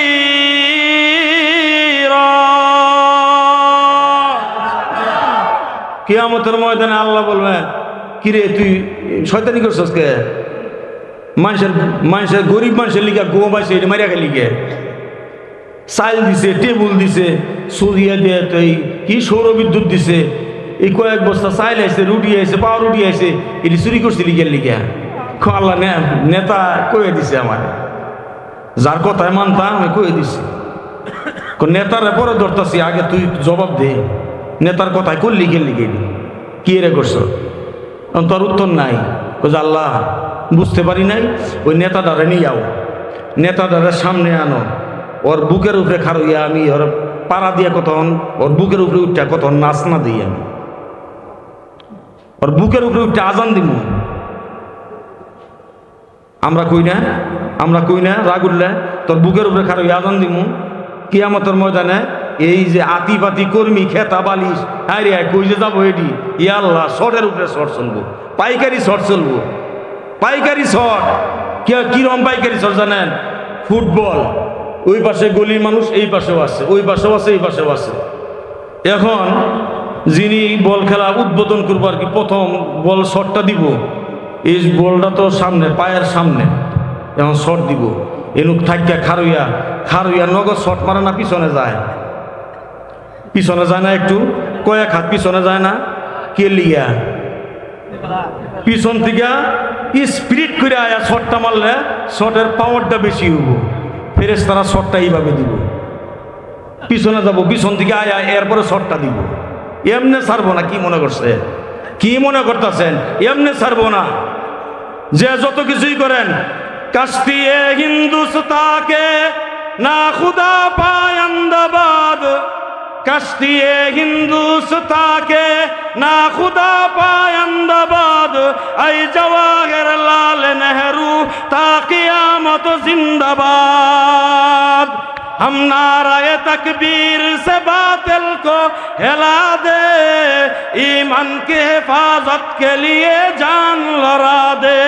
কিয়ামতের ময়দানে আল্লাহ বলবেন, কিরে তুই শয়তানি করছস কে? মানুষের গরিব মানুষের লিগা গোয়া পাইছে, এটা মারিয়া গেলি কে? চাইল দিছে, টেবুল দিছে, সরিয়া দিয়ে তুই কি সৌরবিদ্যুৎ দিছে, এই কয়েক বস্তা চাইল আইছে, রুটি আইছে, পাওয়া রুটি আইছে, এটি চুরি করছিলি গেল লিগা? আল্লাহ নেতা কয়ে দিছে, আমার যার কথায় মানতাম আমি কয়ে দিছি, নেতার পরে ধরতাছি, আগে তুই জবাব দে, নেতার কথায় করলি গেলি গেলি কি রে করছ? তোর উত্তর নাই। আল্লাহ বুঝতে পারি নাই, ওই নেতাটারে নিয়ে যাও, নেতাটারে সামনে আনো, ওর বুকের উপরে খারইয়া আমি ওর পাড়া দিয়ে কতক্ষণ, ওর বুকের উপরে উঠটা কতক্ষণ নাচ না দিই, আমি ওর বুকের উপরে উঠতে আজান দিব। আমরা কই না রাগুল্লা তোর বুকের উপরে খারইয়া আজান দিব কিয়ামতের ময়দানে। এই যে আতিপাতি কর্মী খেতা বালিশ, হ্যাঁ রে কই যে যাবো এটি, ইয়া আল্লাহ শর্টের উপরে শর্ট চলবো, পাইকারি শর্ট চলবো, পাইকারি শর্ট। কিরম পাইকারি শর্ট জানেন? ফুটবল ওই পাশে গলির মানুষ, এই পাশেও আছে, ওই পাশেও আছে, এই পাশেও আছে। এখন যিনি বল খেলা উদ্বোধন করবো আর কি, প্রথম বল শটটা দিব, এই বলটা তো সামনে পায়ের সামনে, এখন শট দিব, এনুক থাকিয়া খারুইয়া নগদ শট মারে না, পিছনে যায়, পিছনে যায় না, একটু কয়েক হাত পিছনে যায় না, কে লিয়া পিছন থেকে স্পিরিট করে আয়া শটটা মারলে শটের পাওয়ারটা বেশি হবো, ফেরেশতারা শটটা এইভাবে দিব, পিছনে যাব, পিছন থেকে আয়া এরপরে শটটা দিব, এমনে ছাড়বো না, কি মনে করছে, কি মনে করতেছেন? এমনে ছাড়বো না, যে যত কিছুই করেন। কাস্তি এ হিন্দুস্তাকে না খুদা পায়ন্দাবাদ, কাস্তি এ হিন্দুস্তাকে না খুদা পায়ন্দাবাদ, আই জওয়াহর লাল নেहरू তা কিয়ামত जिंदाबाद। हम नाराए तकबीर से बातिल को हिला दे, ईमान की हिफाजत के लिए जान लड़ा दे।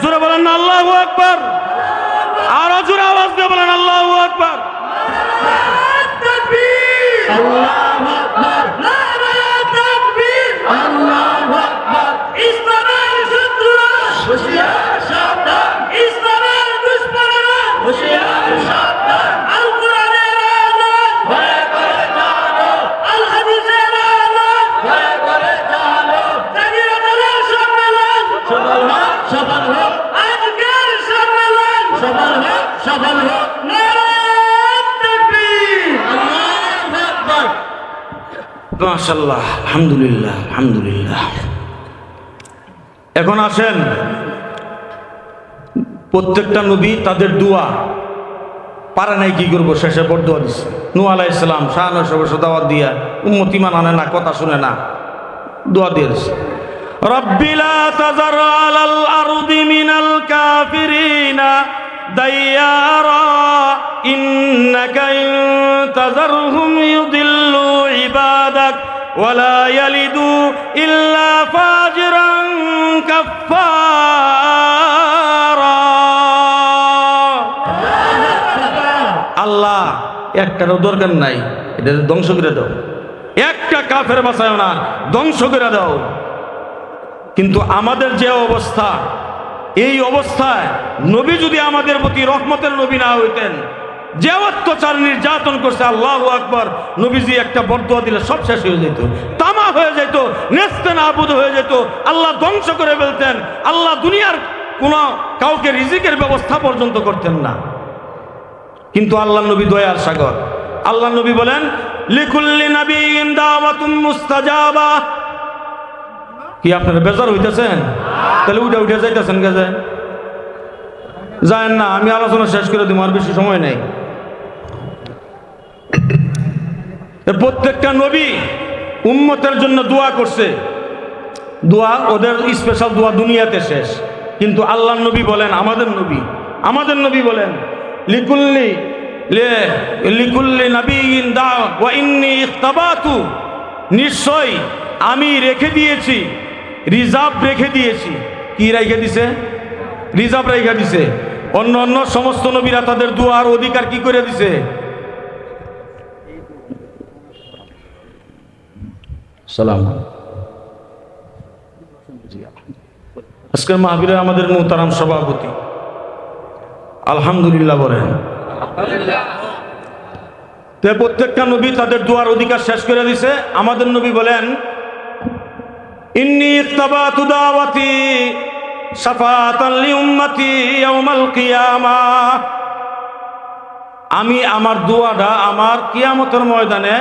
जोरे बोलें अल्लाहू अकबर, और जोरे आवाज दे बोलें अल्लाहू अकबर। अल्लाहू अकबर, नाराए तकबीर, अल्लाहू अकबर। इस तरह शत्रुरा होशियार सावधान, इस तरह दुश्मनरा होशियार सावधान। अल कुरानेर आज़ाद भय करे जानो, अल हदीसेर आज़ाद भय करे जानो। জাগিরোদের সম্মেলন সফল হোক, সফল হোক। আজকের সম্মেলন সফল হোক, সফল হোক। নারায়ে তাকবীর, আল্লাহু আকবার। মাশাআল্লাহ, আলহামদুলিল্লাহ, আলহামদুলিল্লাহ। এখন আসেন, প্রত্যেকটা নবী তাদের দোয়া পারে নাই, কি করবো, শেষে বরদোয়া দিচ্ছে। নূহ আলাইহিস সালাম ৯৬ বছর দাওয়াত দিয়া উম্মত ঈমান আনে না, কথা শুনে না, দোয়া দিয়েছে, রব্বি লা তাযার আলাল আরদি মিনাল কাফিরিনা দাইয়ারা ইন্নাকা ইন তাযারহুম ইউদিল্লু ইবাদাক ওয়ালা ইয়ালিদু ইল্লা ফাজিরান কাফফারা। আল্লাহ একটারও দরকার নাই, এটা ধ্বংস করে দাও, একটা কাফের বাঁচায় না, ধ্বংস করে দাও। কিন্তু আমাদের যে অবস্থা, এই অবস্থায় নবী যদি আমাদের প্রতি রহমতের নবী না হইতেন, যে অত্যাচার নির্যাতন করছে, আল্লাহু আকবার, নবীজি একটা বরদোয়া দিলে সব শেষ হয়ে যেত, তামা হয়ে যেত, নেস্তে নাবুদ হয়ে যেত, আল্লাহ ধ্বংস করে ফেলতেন। আল্লাহ দুনিয়ার কোনো কাউকে রিজিকের ব্যবস্থা পর্যন্ত করতেন না। কিন্তু আল্লাহ নবী দয়ার সাগর। আল্লাহ নবী বলেন, লিকুল্লি নাবিয়্যিন দাওয়াতুম মুস্তাজাবা। কি আপনারা বেজার হইতেছেন? তাহলে উঠে উঠে যাইতেছেন, গেছে যায় না, আমি আলোচনা শেষ করে দিব, আর বেশি সময় নেই। প্রত্যেকটা নবী উম্মতের জন্য দোয়া করছে, দোয়া ওদের স্পেশাল দোয়া দুনিয়াতে শেষ। কিন্তু আল্লাহ নবী বলেন, আমাদের নবী বলেন, লিকুল্লি নাবিয়্যিন দাওয়া ওয়া ইন্নী ইখতাবাতু, নিশ্চয় আমি রেখে দিয়েছি, রিজার্ভ রেখে দিয়েছি। কি রেখে দিছে? রিজার্ভ রেখে দিছে। অন্য অন্য সমস্ত নবীরা তাদের দুয়ার অধিকার কি করে দিছে? সালাম। আজকের মাহফিলের আমাদের মুহতারাম সভাপতি, আলহামদুলিল্লাহ বলেন। প্রত্যেকটা নবী তাদের দুয়ার অধিকার শেষ করে দিছে। আমাদের নবী বলেন, ইন্নী ইখতাবাতু দাওয়াতি শাফাআতান লিউম্মতি ইয়াউমাল কিয়ামাহ। আমি আমার দোয়াটা আমার কিয়ামতের ময়দানে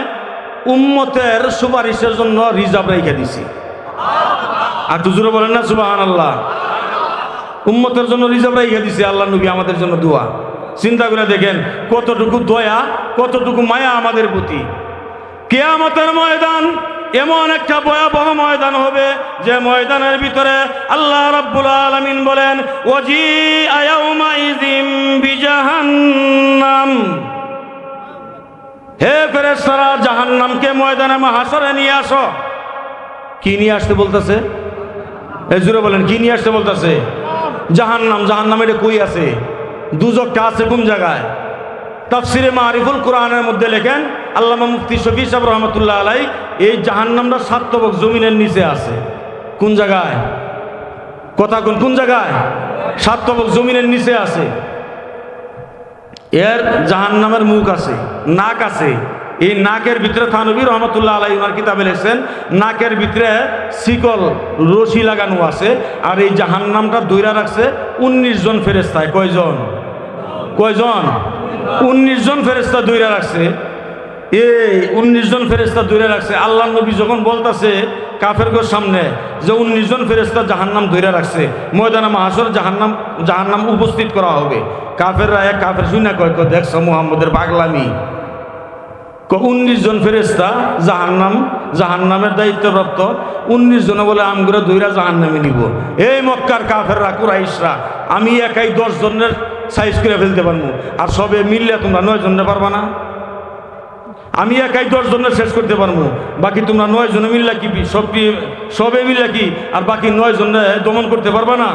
উম্মতের সুপারিশের জন্য রিজার্ভ রেখে দিছি। আর হুজুরে বলেন না সুবহানাল্লাহ। উম্মতের জন্য রিজার্ভ রেখে দিছি আল্লাহ নবী আমাদের জন্য দোয়া। চিন্তা করে দেখেন কতটুকু দয়া, কতটুকু মায়া আমাদের প্রতি। কিয়ামতের ময়দান এমন একটা ভয়াবহ ময়দান হবে, যে ময়দানের ভিতরে আল্লাহ রাব্বুল আলামিন বলেন, ওয়াজিআ ইয়াউমাইযিম বিজাহান্নাম। হে ফেরেশতারা, জাহান্নামকে ময়দানে মাহশরে নিয়ে আসো। কি নিয়ে আসতে বলতেছে? এই জোরে বলেন, কি নিয়ে আসতে বলতেছে? জাহান্নাম। জাহান্নাম এটা কই আছে? দুজকটা আছে কোন জায়গায়? তাফসিরে মারিফুল কোরআনের মধ্যে লেখেন আল্লামা মুফতি শফি সাহেব রহমতুল্লাহ আলাই, এই জাহান্নামটা ৭ তবক জমিনের নিচে আছে। কোন জায়গায়? কথা কোন জায়গায়? ৭ তবক জমিনের নিচে আছে। এর জাহান্নামের মুখ আছে, নাক আছে। এই নাকের ভিতরে থানবী রহমতুল্লাহ আলাই ওনার কিতাবে লিখছেন, নাকের ভিতরে শিকল রশি লাগানো আছে। আর এই জাহান্নামটা দইরা রাখছে ১৯ জন ফেরেশতায়। কয়জন? ১৯ জন ফেরেশতা দইরা রাখছে। এই 19 জন ফেরেশতা ধরে রাখছে। আল্লাহ নবী যখন বলতেছে কাফেরদের সামনে যে 19 জন ফেরেশতা জাহান্নাম ধরে রাখছে, ময়দানে মাহশর জাহান্নাম উপস্থিত করা হবে, কাফেররা এক কাফের শুনে কয় দেখছো মুহাম্মদের পাগলামি। 19 জন ফেরেশতা জাহান্নামের দায়িত্বপ্রাপ্ত 19 জন বলে আমগুলো ধইরা জাহান্নামে নিব। এই মক্কার কাফেররা কুরাইশরা আমি একাই 10 জনের সাইজ করে ফেলতে পারবো, আর সবে মিললে তোমরা 9 জনে পারবা না। আমি একাই 10 জনের শেষ করতে পারবো, বাকি তোমরা 9 জনে মিললে কি সবে মিললে কি আর বাকি 9 জনে দমন করতে পারবা না?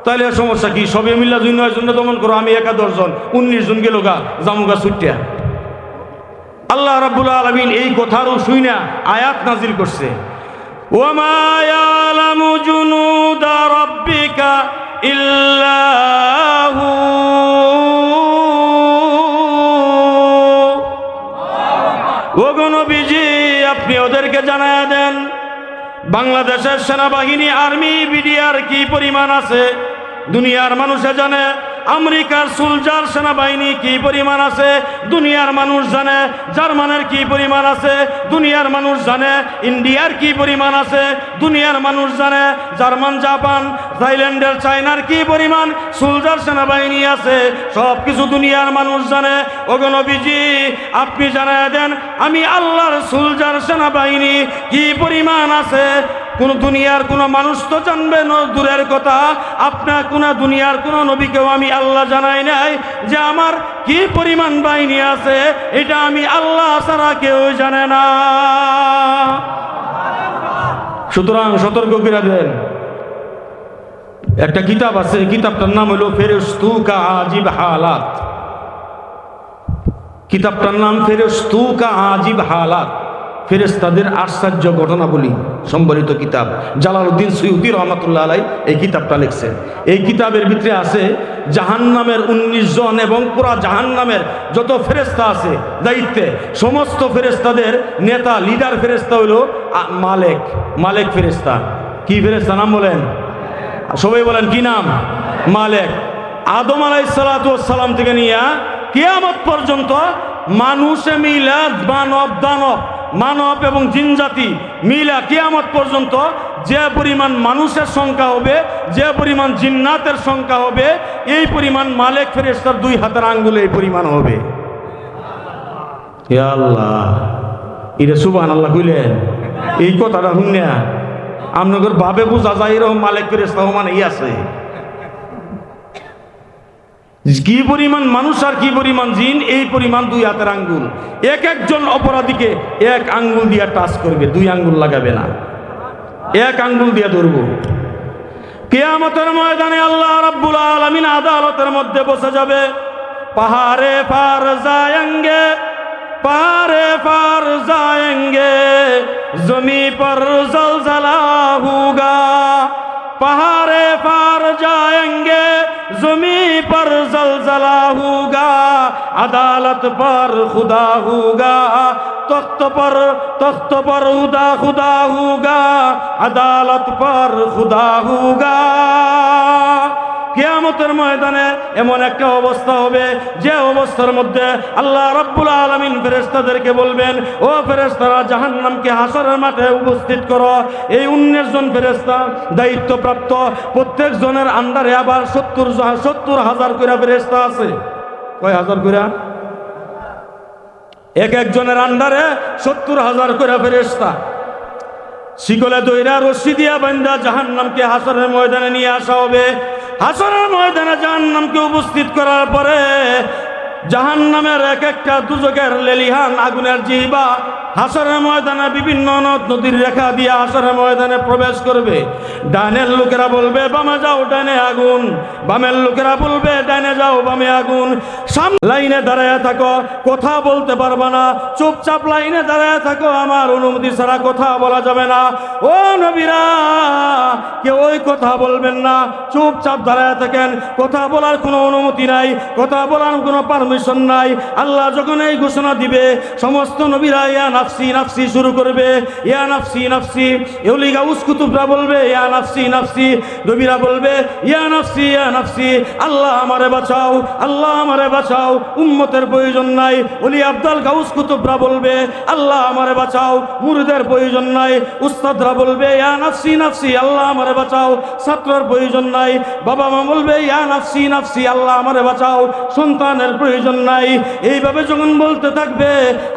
তাহলে সমস্যা কি? সবে মিললে যদি 9 জনে দমন করো, আমি একা 10 জন, 19 জন গেল গা জামুগা ছুটিয়া। আল্লাহ রাব্বুল আলামিন এই কথারও শুইনা আয়াত নাজিল করছে, ওয়ামা ইয়ালামু জুনুদা রাব্বিকা ইল্লাহু। ওগো নবীজি, আপনি ওদেরকে জানায়া দেন বাংলাদেশের সেনাবাহিনী, আর্মি, বিডিআর কি পরিমাণ আছে দুনিয়ার মানুষে জানে। আমেরিকার সোলজার সেনাবাহিনী কি পরিমাণ আছে দুনিয়ার মানুষ জানে। জার্মানের কি পরিমাণ আছে দুনিয়ার মানুষ জানে। ইন্ডিয়ার কি পরিমাণ আছে দুনিয়ার মানুষ জানে। জার্মান, জাপান, থাইল্যান্ডের, চায়নার কি পরিমাণ সোলজার সেনাবাহিনী আছে সব কিছু দুনিয়ার মানুষ জানে। ওগো নবীজি, আপনি জানায় দেন আমি আল্লাহর সোলজার সেনাবাহিনী কি পরিমাণ আছে। কোন দুনিয়ার কোন মানুষ তো জানবে না, দূরের কথা আপনার কোন দুনিয়ার কোন নবীকেও আমি আল্লাহ জানাই নাই যে আমার কি পরিমাণ বাহিনী আছে। এটা আমি আল্লাহ ছাড়া কেউ জানে না। সুতরাং সতর্ক করে দেন। একটা কিতাব আছে, কিতাবটার নাম হলো ফেরেশতুকা আজিব হালাত। কিতাবটার নাম ফেরেশতুকা আজিব হালাত, ফেরেশতাদের আশ্চর্য ঘটনাবলী সম্বলিত কিতাব। জালালউদ্দিন সুয়ুতী রহমাতুল্লাহ আলাইহি এই কিতাবটা লিখছেন। এই কিতাবের ভিতরে আছে জাহান্নামের 19 জন এবং পুরা জাহান্নামের যত ফেরেশতা আছে দায়িত্বে, সমস্ত ফেরেশতাদের নেতা, লিডার ফেরেশতা হলো মালেক ফেরেশতা। কি ফেরেশতা নাম বলেন? সবাই বলেন কি নাম? মালেক। আদম আলাইহিস সালাতু ওয়াস সালাম থেকে নিয়ে কিয়ামত পর্যন্ত মানুষে মিলা মানব এবং জিন জাতি মিলা কিয়ামত পর্যন্ত যে পরিমাণ মানুষের সংখ্যা হবে, যে পরিমাণ জিন্নাতের সংখ্যা হবে, এই পরিমাণ মালেক ফেরেশতার 2 হাতের আঙ্গুলে এই পরিমাণ হবে। হে আল্লাহ, এটা সুবহানাল্লাহ কইলেন। এই কথাটা শুনিয়া আপনাদের ভাবে বোঝা যায় এরকম মালেক ফেরেশতা মানে ই আছে। কি পরিমাণ মানুষ আর কি পরিমাণ জিন, এই পরিমাণ 2 হাতের আঙ্গুল। একজন অপরাধীকে 1 আঙ্গুল দিয়ে টাচ করবে, 2 আঙ্গুল লাগাবে না, 1 আঙ্গুল দিয়ে ধরবো। কিয়ামতের ময়দানে আল্লাহ রাব্বুল আলামিন আদালতের মধ্যে বসে যাবে। পাহাড়ে পার যায়েঙ্গে, পাহাড়ে পার যায়েঙ্গে, জমি पर জলজলা होगा। पहाड़े पार जाएंगे, जमी पर जलजला होगा। अदालत पर खुदा होगा, तख्त पर खुदा होगा। अदालत पर खुदा होगा। কিয়ামতের ময়দানে এমন একটা অবস্থা হবে যে অবস্থার মধ্যে আল্লাহ রাব্বুল আলামিন ফেরেশতাদেরকে বলবেন, ও ফেরেশতারা জাহান্নামকে হাসরের মাঠে উপস্থিত করো। এই 19 জন ফেরেশতা দায়িত্বপ্রাপ্ত, প্রত্যেক জনের আন্ডারে আবার 70,000 করে ফেরেশতা আছে। কয় হাজার করে? এক জনের আন্ডারে 70,000 করে ফেরেশতা। শিকলে দইরা রশি দিয়া বান্ধা জাহান্নামকে হাসরের ময়দানে নিয়ে আসা হবে। হাসরের ময়দানে জাহান্নামকে উপস্থিত করার পরে জাহান্নামের একটা দুজকের লেলিহান আগুনের জিহ্বা হাসরের ময়দানে বিভিন্ন নদীর রেখা দিয়ে হাসরের ময়দানে প্রবেশ করবে। ডানের লোকেরা বলবে বামে যাও, ডানে আগুন। বামের লোকেরা বলবে ডানে যাও, বামে আগুন। লাইনে দাঁড়ায় থাকো, কথা বলতে পারবে না, চুপচাপ লাইনে দাঁড়ায় থাকো, আমার অনুমতি ছাড়া কথা বলা যাবে না। ও নবীরা, কেউ ওই কখনোই কথা বলবেন না, চুপচাপ দাঁড়ায় থাকেন। কথা বলার কোনো অনুমতি নাই, কথা বলার কোনো পারমিশন নাই। আল্লাহ যখন এই ঘোষণা দিবে, সমস্ত নবীরা ইয়া নাফসি নাফসি শুরু করবে, ইয়া নাফসি নাফসি। এউলি গাউস কুতুবরা বলবে ইয়া নাফসি নাফসি, নবীরা বলবে ইয়া নাফসি ইয়া নাফসি, আল্লাহ আমারে বাঁচাও, আল্লাহ আমারে বাঁচাও, উম্মতের প্রয়োজন নাই। ওলি আব্দাল গাউস কুতুবরা বলবে আল্লাহ আমারে বাঁচাও, মুরিদের প্রয়োজন নাই। উস্তাদরা বলবে ইয়া নাফসি নাফসি, আল্লাহ আমারে বাঁচাও, ছাত্রের প্রয়োজন নাই। বাবা মা বলবে ইয়া নাফসি নাফসি, আল্লাহ আমারে বাঁচাও, সন্তানের প্রয়োজন নাই। এইভাবে যখন বলতে থাকবে,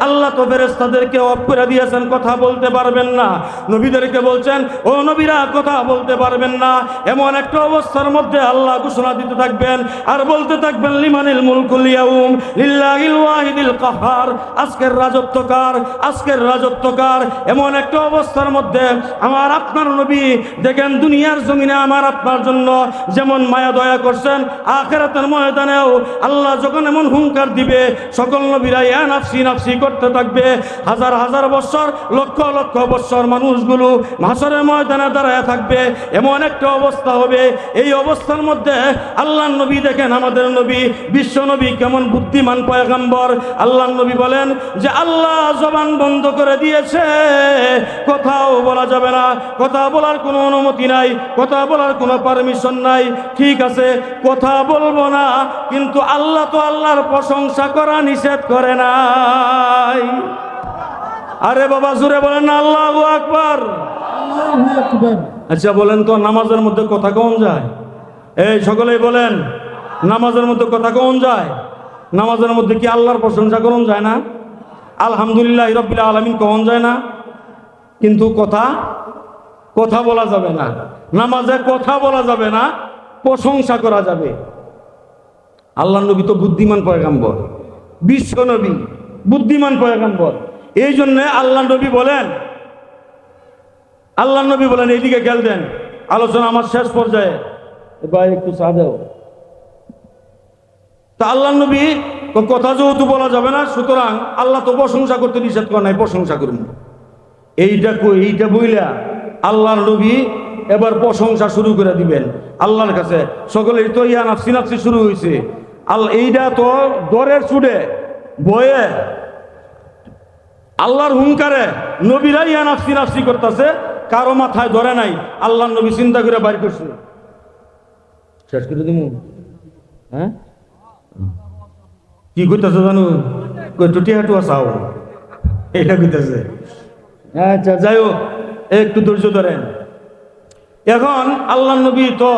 আল্লাহ তো ফেরেশতাদেরকে অফ করে দিয়েছেন, কথা বলতে পারবেন না। নবীদেরকে বলছেন ও নবীরা কথা বলতে পারবেন না। এমন একটা অবস্থার মধ্যে আল্লাহ ঘোষণা দিতে থাকবেন আর বলতে থাকবেন লিমানিল মুলকুল ইয়াউম লিল্লাহিল ওয়াহিদিল কাহ্হার, আজকের রাজত্বকার, আজকের রাজত্বকার। এমন একটা অবস্থার মধ্যে আমার আপনার নবী দেখেন দুনিয়ার জমিনে আমার আপনার জন্য যেমন মায়া দয়া করছেন, আখিরাতের ময়দানেও আল্লাহ যখন এমন হুঙ্কার দিবে, সকল নবীরা ইয়া নাফসি নাফসি করতে থাকবে। হাজার হাজার বছর, লক্ষ লক্ষ বছর মানুষগুলো মাশরের ময়দানে দাঁড়ায় থাকবে। এমন একটা অবস্থা হবে। এই অবস্থার মধ্যে আল্লাহর নবী দেখেন, আমাদের নবী বিশ্ব নবী কেমন বুদ্ধিমান পয়গম্বর। আল্লাহর নবী বলেন যে আল্লাহ জবান বন্ধ করে দিয়েছে, কথাও বলা যাবে না, কথা বলার কোনো অনুমতি নাই, কথা বলার কোনো পারমিশন নাই। ঠিক আছে, কথা বলবো না, কিন্তু আল্লাহ তো আল্লাহর প্রশংসা করা নিষেধ করে নাই। আরে বাবা জোরে বলেন না আল্লাহু আকবার। আচ্ছা বলেন তো, নামাজের মধ্যে কথা কখন যায়? এই সকলেই বলেন, নামাজের মধ্যে কথা কখন যায়? নামাজের মধ্যে কি আল্লাহর প্রশংসা কখন যায় না? আলহামদুলিল্লাহ রাব্বিল আলামিন কখন যায় না? কিন্তু কথা কথা বলা যাবে না, নামাজে কথা বলা যাবে না, প্রশংসা করা যাবে। আল্লাহর নবী তো বুদ্ধিমান পয়গম্বর, বিশ্ব নবী, বুদ্ধিমান পয়গম্বর। এই জন্য আল্লাহ নবী বলেন, আল্লাহ নবী বলেন, এইদিকে খেল দেন, আলোচনা আমার শেষ পর্যায়ে, ভাই একটু চা দাও। তা আল্লাহ নবী কথা যেহেতু বলা যাবে না, সুতরাং আল্লাহ তো প্রশংসা করতে নিষেধ করে নাই, প্রশংসা করুন। এইটা বইলা আল্লাহর নবী এবার প্রশংসা শুরু করে দিবেন আল্লাহর কাছে। সকলের তো ইয়া নাফসি নাফসি শুরু হয়েছে। এইটা তো দরের চুড়ে বয়ে আল্লাহর হুঙ্কারে নবীরা ইয়া নাফসি নাফসি করতেছে, কারো মাথায় ধরে নাই। আল্লাহর নবী চিন্তা করে বাইর করছে, শেষ করে দিব। হ্যাঁ কি করতেছে জানো? টুটি হাটুয়া চাও, এটা কইতেছে। আচ্ছা যাই হোক, একটু ধৈর্য ধরেন। এখন আল্লাহ নবী তো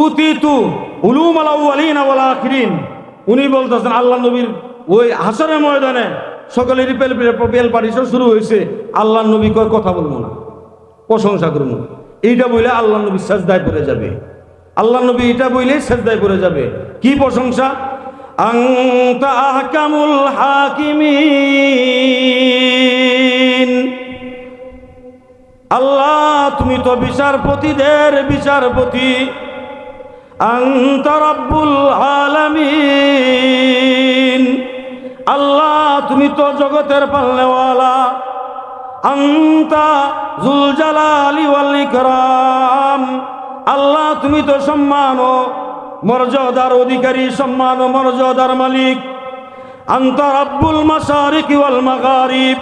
উতিতু উলুম আল আউয়ালিন ওয়াল আখিরিন, উনি বলতেছেন আল্লাহ নবীর ওই হাসরের ময়দানে সকলের পেল পারিশ শুরু হয়েছে। আল্লাহ নবী কয় কথা বলবো না, প্রশংসা করব না। এইটা বলে আল্লাহ নবী সেজদায় পড়ে যাবে। আল্লাহ নবী এটা বইলে সেজদায় পড়ে যাবে। কি প্রশংসা? আনতা আহকামুল হাকিমিন, আল্লাহ তুমি তো বিচারপতিদের বিচারপতি। আনতা রাব্বুল আলামিন, আল্লাহ তুমি তো জগতের পালনেওয়ালা। আনতা যুল জালালি ওয়াল ইকরাম, আল্লাহ তুমি তো সম্মান ও মর্যাদার অধিকারী, সম্মান ও মর্যাদার মালিক। আনতা রাব্বুল মাশারিকি ওয়াল মাগারিব,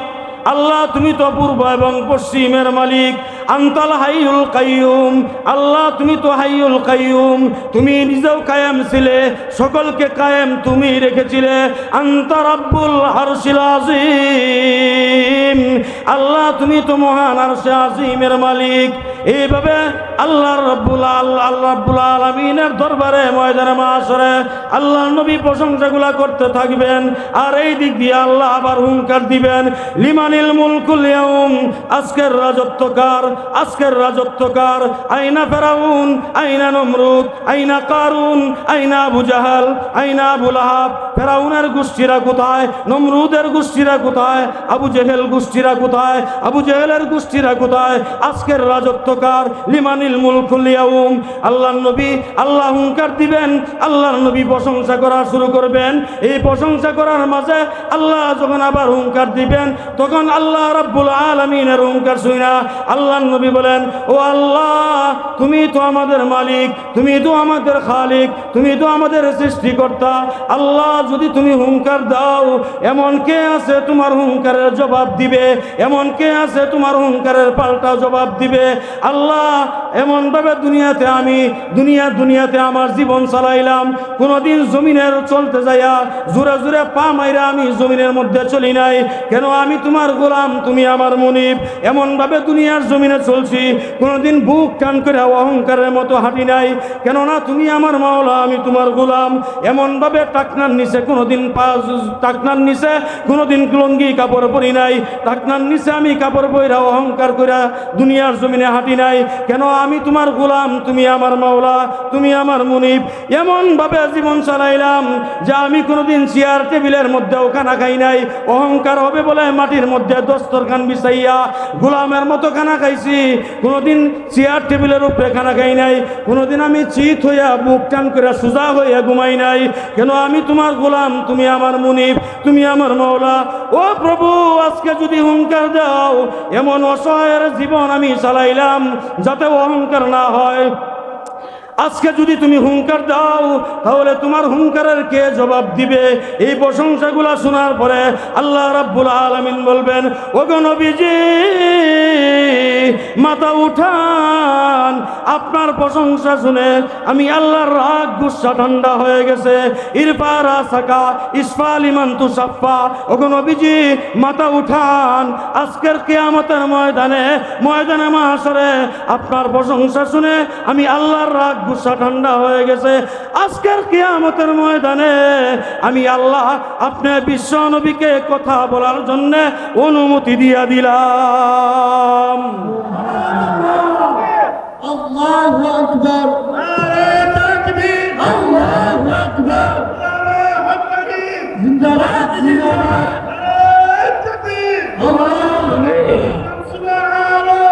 আল্লাহ তুমি তো পূর্ব এবং পশ্চিমের মালিক। আনতাল হাইয়ুল কাইয়ুম, আল্লাহ তুমি তো হাইয়ুল কাইয়ুম, তুমি নিজেও কায়েম ছিলে, সকলকে কায়েম তুমি রেখেছিলে। আনতা রাব্বুল আরশিল আযীম, আল্লাহ তুমি তো মহান আরশে আযীমের মালিক। এইভাবে আল্লাহ রাব্বুল আলামিনের দরবারে ময়দানে মাশরে আল্লাহর নবী প্রশংসাগুলা করতে থাকবেন। আর এই দিক দিয়ে আল্লাহ আবার হুঙ্কার দিবেন, লিমানিল মুলকুল ইয়াউম, আজকের রাজত্বকার, আজকের রাজত্বকার। আইনা ফেরাউন, আইনা নমরুদ, আইনা কারুন, আইনা আবু জাহাল, আইনা আবু লাহাব। ফেরাউনের গোষ্ঠীরা কোথায়? নমরুদের গোষ্ঠীরা কোথায়? আবু জেহেল গোষ্ঠীরা কোথায়? আবু জেহেলের গোষ্ঠীরা কোথায়? আজকের রাজত্বকার লিমানিল মুলকুল ইয়াউম। আল্লাহর নবী আল্লাহ হুঙ্কার দিবেন, আল্লাহর নবী প্রশংসা করা শুরু করবেন। এই প্রশংসা করার মাঝে আল্লাহ যখন আবার হুঙ্কার দিবেন, তখন আল্লাহ রাব্বুল আলামিনের হুঙ্কার শুনা আল্লাহর নবী বলেন, ও আল্লাহ তুমি তো আমাদের মালিক, তুমি তো আমাদের খালিক, তুমি তো আমাদের সৃষ্টিকর্তা। আল্লাহ যদি তুমি হুঙ্কার দাও, এমন কে আছে তোমার হুঙ্কারের জবাব দিবে? এমন কে আছে তোমার হুঙ্কারের পাল্টা জবাব দিবে? আল্লাহ, এমনভাবে দুনিয়াতে আমার জীবন চালাইলাম, কোনোদিন জমিনের চলতে যাইয়া জোরে জোরে পা মাইরা আমি জমিনের মধ্যে চলি নাই। কেন? আমি তোমার গোলাম, তুমি আমার মনিব। এমনভাবে দুনিয়ার জমিনে চলছি, কোনোদিন বুক টান করে অহংকারের মতো হাঁটি নাই। কেননা তুমি আমার মাওলা, আমি তোমার গোলাম। এমনভাবে টাকনার নিচে কোনোদিন লুঙ্গি কাপড় পরি নাই, টাকনার নিচে আমি কাপড় পইরা অহংকার করে দুনিয়ার জমিনে হাঁটি নাই। কেন? আমি তোমার গোলাম, তুমি আমার মাওলা, তুমি আমার মুনিব। এমনভাবে জীবন চালাইলাম যে আমি কোনোদিন চেয়ার টেবিলের মধ্যেও খানা খাই নাই। অহংকার হবে বলে মাটির মধ্যে দস্তরখান বিছাইয়া গোলামের মতো খানা খাইছি। কোনোদিন চেয়ার টেবিলের উপরে খানা খাই নাই। কোনোদিন আমি চিত হইয়া বুক টান করে সোজা হইয়া ঘুমাই নাই। কেন? আমি তোমার গোলাম, তুমি আমার মুনিব, তুমি আমার মাওলা। ও প্রভু, আজকে যদি হুঙ্কার দাও, এমন অসহায়ের জীবন আমি চালাইলাম যাতে অহংকার না হয়। আজকে যদি তুমি হুঙ্কার দাও, তাহলে তোমার হুঙ্কারের কে জবাব দিবে? এই প্রশংসাগুলা শোনার পরে আল্লাহ রাব্বুল আলামিন বলবেন, ওগো নবীজি, মাথা উঠান। আপনার প্রশংসা শুনে আমি আল্লাহর রাগ গুসা ঠান্ডা হয়ে গেছে। ইরফা রাসাকা ইসফা লিমান তুসাফা। ওগো নবীজি, মাথা উঠান। আজকের কিয়ামতের ময়দানে মাহশরে আপনার প্রশংসা শুনে আমি আল্লাহর রাগ গুসা ঠান্ডা হয়ে গেছে। আজকের কিয়ামতের ময়দানে আমি আল্লাহ আপনার বিশ্ব নবীকে কথা বলার জন্য অনুমতি দিয়া দিলাম। আল্লাহু আকবার, নারে তাকবীর, আল্লাহু আকবার, আল্লাহু আকবার, জিন্দাবাদ জিন্দাবাদ, নারে তাকবীর, আল্লাহু আকবার, সুবহানাল্লাহ,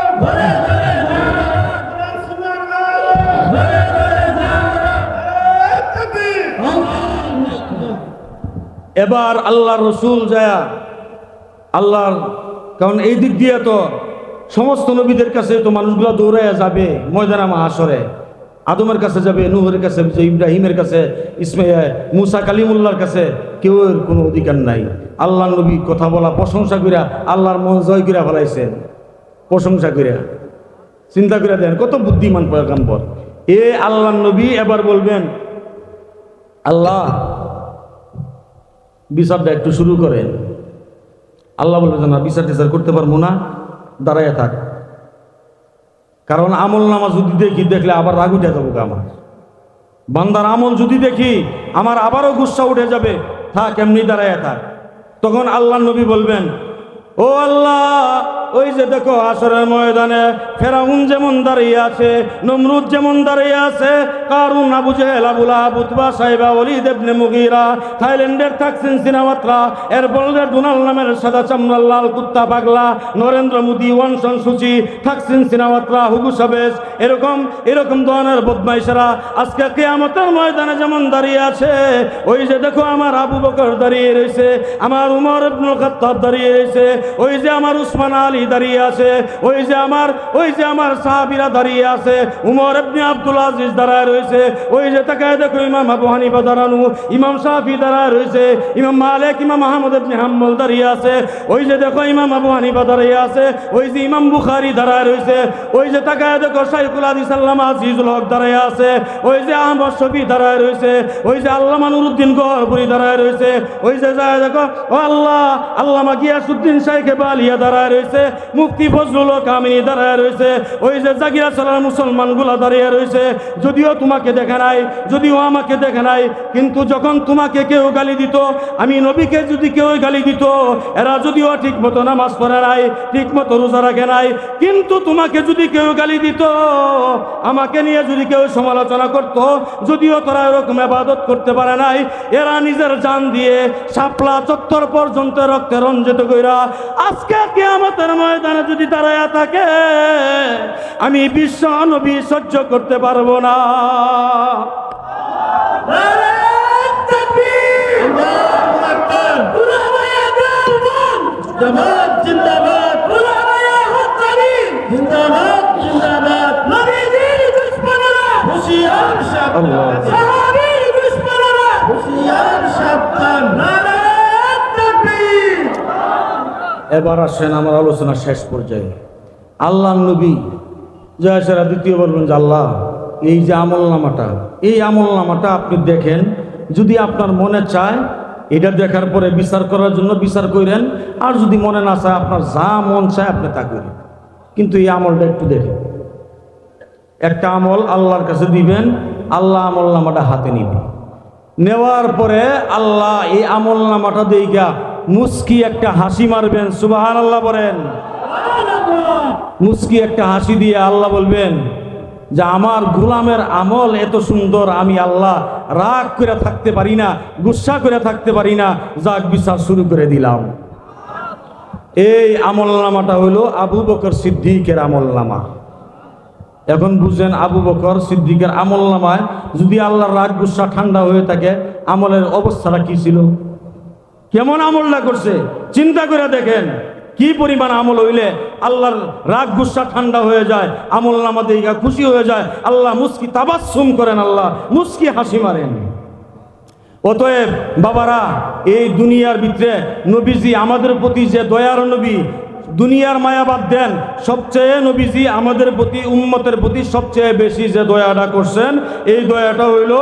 এবার আল্লাহর রসুল যায় আল্লাহর, কারণ এই দিক দিয়ে তো সমস্ত নবীদের কাছে তো মানুষগুলো দৌড়াইয়া যাবে ময়দানে মাহশরে। আদমের কাছে যাবে, নূহের কাছে, ইব্রাহিমের কাছে, মুসা কালিমুল্লাহর কাছে। কেউ কোনো অধিকার নাই। আল্লাহ নবী কথা বলা, প্রশংসা করিয়া আল্লাহর মন জয় করিয়া ফেলাইছেন। প্রশংসা করিয়া চিন্তা করে দেন কত বুদ্ধিমান পয়গম্বর। আল্লাহ নবী এবার বলবেন, আল্লাহ বিচারটা একটু শুরু করেন। আল্লাহ বলবেন, না, বিচার টিচার করতে পারবো না, দাঁড়াইয়া থাক। কারণ আমল নামা যদি দেখলে আবার রাগ উঠে যাবো। আমার বান্দার আমল যদি দেখি আমার আবারও গুসা উঠে যাবে। থাক, এমনি দাঁড়াইয়া থাক। তখন আল্লাহ নবী বলবেন, ও আল্লাহ, ওই যে দেখো হাশরের ময়দানে ফেরাউন যেমন দাঁড়িয়ে আছে, নমরুদ যেমন দাঁড়িয়ে আছে, কারুন, আবু জেহেল, আবু লাহাব, উতবা, সাইবা, ওয়ালিদ ইবনে মুগীরা, থাইল্যান্ডের থাকসিন সিনাওয়াত্রা, এর বলদের ডোনাল্ড নামের সাদা চামড়ার লাল কুত্তা পাগলা, নরেন্দ্র মোদী, ওয়ানসন সুচি, থাকসিন সিনাওয়াত্রা, হুগু সাবেজ, এরকম ধরনের বদমাইশেরা আজকে কিয়ামতের ময়দানে যেমন দাঁড়িয়ে আছে। ওই যে দেখো আমার আবু বকর দাঁড়িয়ে রয়েছে, আমার উমর ইবনুল খাত্তাব দাঁড়িয়ে রয়েছে, ওই যে আমার উসমান আলী দাঁড়িয়ে আছে, ওই যে আমার সাহাবীরা দাঁড়িয়ে আছে, উমর ইবনে আব্দুল আজিজ দাঁড়ায় রয়েছে, ওই যে তাকায় দেখো ইমাম আবু হানিফা দাঁড়ানো, ইমাম শাফি দাঁড়ায় রয়েছে, ইমাম মালিক, ইমাম আহমদ ইবনে হাম্বল দাঁড়িয়ে আছে, ওই যে দেখো ইমাম আবু হানিফা দাঁড়িয়ে আছে, ওই যে ইমাম বুখারী দাঁড়ায় রয়েছে, ওই যে তাকায় দেখো শাইখুল হাদিস আল্লামা আজিজুল হক দাঁড়ায় আছে, ওই যে আহমদ শফি দাঁড়ায় রয়েছে, ওই যে আল্লামা নুরুদ্দিন গহরপুরি দাঁড়ায় রয়েছে, ওই যে যায় দেখো ও আল্লাহ আল্লামা গিয়াসউদ্দিন শাইখে বালিয়া দাঁড়ায় রয়েছে, মুফতি ফজলুল হক কামিনী দাঁড়ায় রয়েছে, ওই যে জাকিরা সালার মুসলমানগুলা দাঁড়িয়ে রয়েছে। যদিও তোমাকে দেখে নাই, যদিও আমাকে দেখে নাই, কিন্তু যখন তোমাকে কেউ গালি দিত, আমি নবীকে যদি কেউ গালি দিত, এরা যদিও ঠিক মতো নামাজ পড়ে নাই, ঠিক মতো রোজা রাখে নাই, কিন্তু তোমাকে যদি কেউ গালি দিত, আমাকে নিয়ে যদি কেউ সমালোচনা করত, যদিও তারা এরকম ইবাদত করতে পারে নাই, এরা নিজের জান দিয়ে শাপলা চত্বর পর্যন্ত রক্তে রঞ্জিত কইরা আজকে কিয়ামতের ময়দানে যদি দাঁড়ায়া থাকে, আমি বিশ্ব নবী সহ্য করতে পারবো না। জিন্দাবাদ জিন্দাবাদ, জিন্দাবাদ জিন্দাবাদ, নবীজির আল্লাহ। সাহাবীর দুশমনেরা হুঁশিয়ার সাবধান নারায়ে তাকবীর। এবার আসেন আমার আলোচনা শেষ পর্যায়ে। আল্লাহ নবী জয়সেরা দ্বিতীয় বলবেন যে আল্লাহ এই যে আমলনামাটা, এই আমলনামাটা আপনি দেখেন, যদি আপনার মনে চায় এটা দেখার পরে বিচার করার জন্য বিচার করেন, আর যদি মনে না চায় আপনার যা মন চায় আপনি তা করেন, কিন্তু এই আমলটা একটু দেখেন। একটা আমল আল্লাহর কাছে দিবেন, আল্লাহ আমলনামাটা হাতে নিবে, নেওয়ার পরে আল্লাহ এই আমলনামাটা দেইগা মুস্কি একটা হাসি মারবেন, সুবহানাল্লাহ বলেন। মুস্কি একটা হাসি দিয়ে আল্লাহ বলবেন যে আমার গোলামের আমল এত সুন্দর, আমি আল্লাহ রাগ করে থাকতে পারি না, গুসা করে থাকতে পারি না, যাক বিচার শুরু করে দিলাম। এই আমলনামাটা হলো আবু বকর সিদ্দিকের আমলনামা। এখন বুঝেন আবু বকর সিদ্দিকের আমলনামায় যদি আল্লাহর রাগ গুসা ঠান্ডা হয়ে থাকে, আমলের অবস্থাটা কি ছিল, কেমন আমলটা করছে চিন্তা করে দেখেন। কি পরিমাণ আমল হইলে আল্লাহর রাগ গুসা ঠান্ডা হয়ে যায়, আমলনামা দিকে খুশি হয়ে যায়, আল্লাহ মুস্কি তাবাসসুম করেন, আল্লাহ মুস্কি হাসি মারেন। অতএব বাবারা, এই দুনিয়ার ভিতরে নবীজি আমাদের প্রতি যে দয়ার নবী, দুনিয়ার মায়াবাদ দেন, সবচেয়ে নবীজি আমাদের প্রতি উম্মতের প্রতি সবচেয়ে বেশি যে দয়াটা করছেন, এই দয়াটা হইল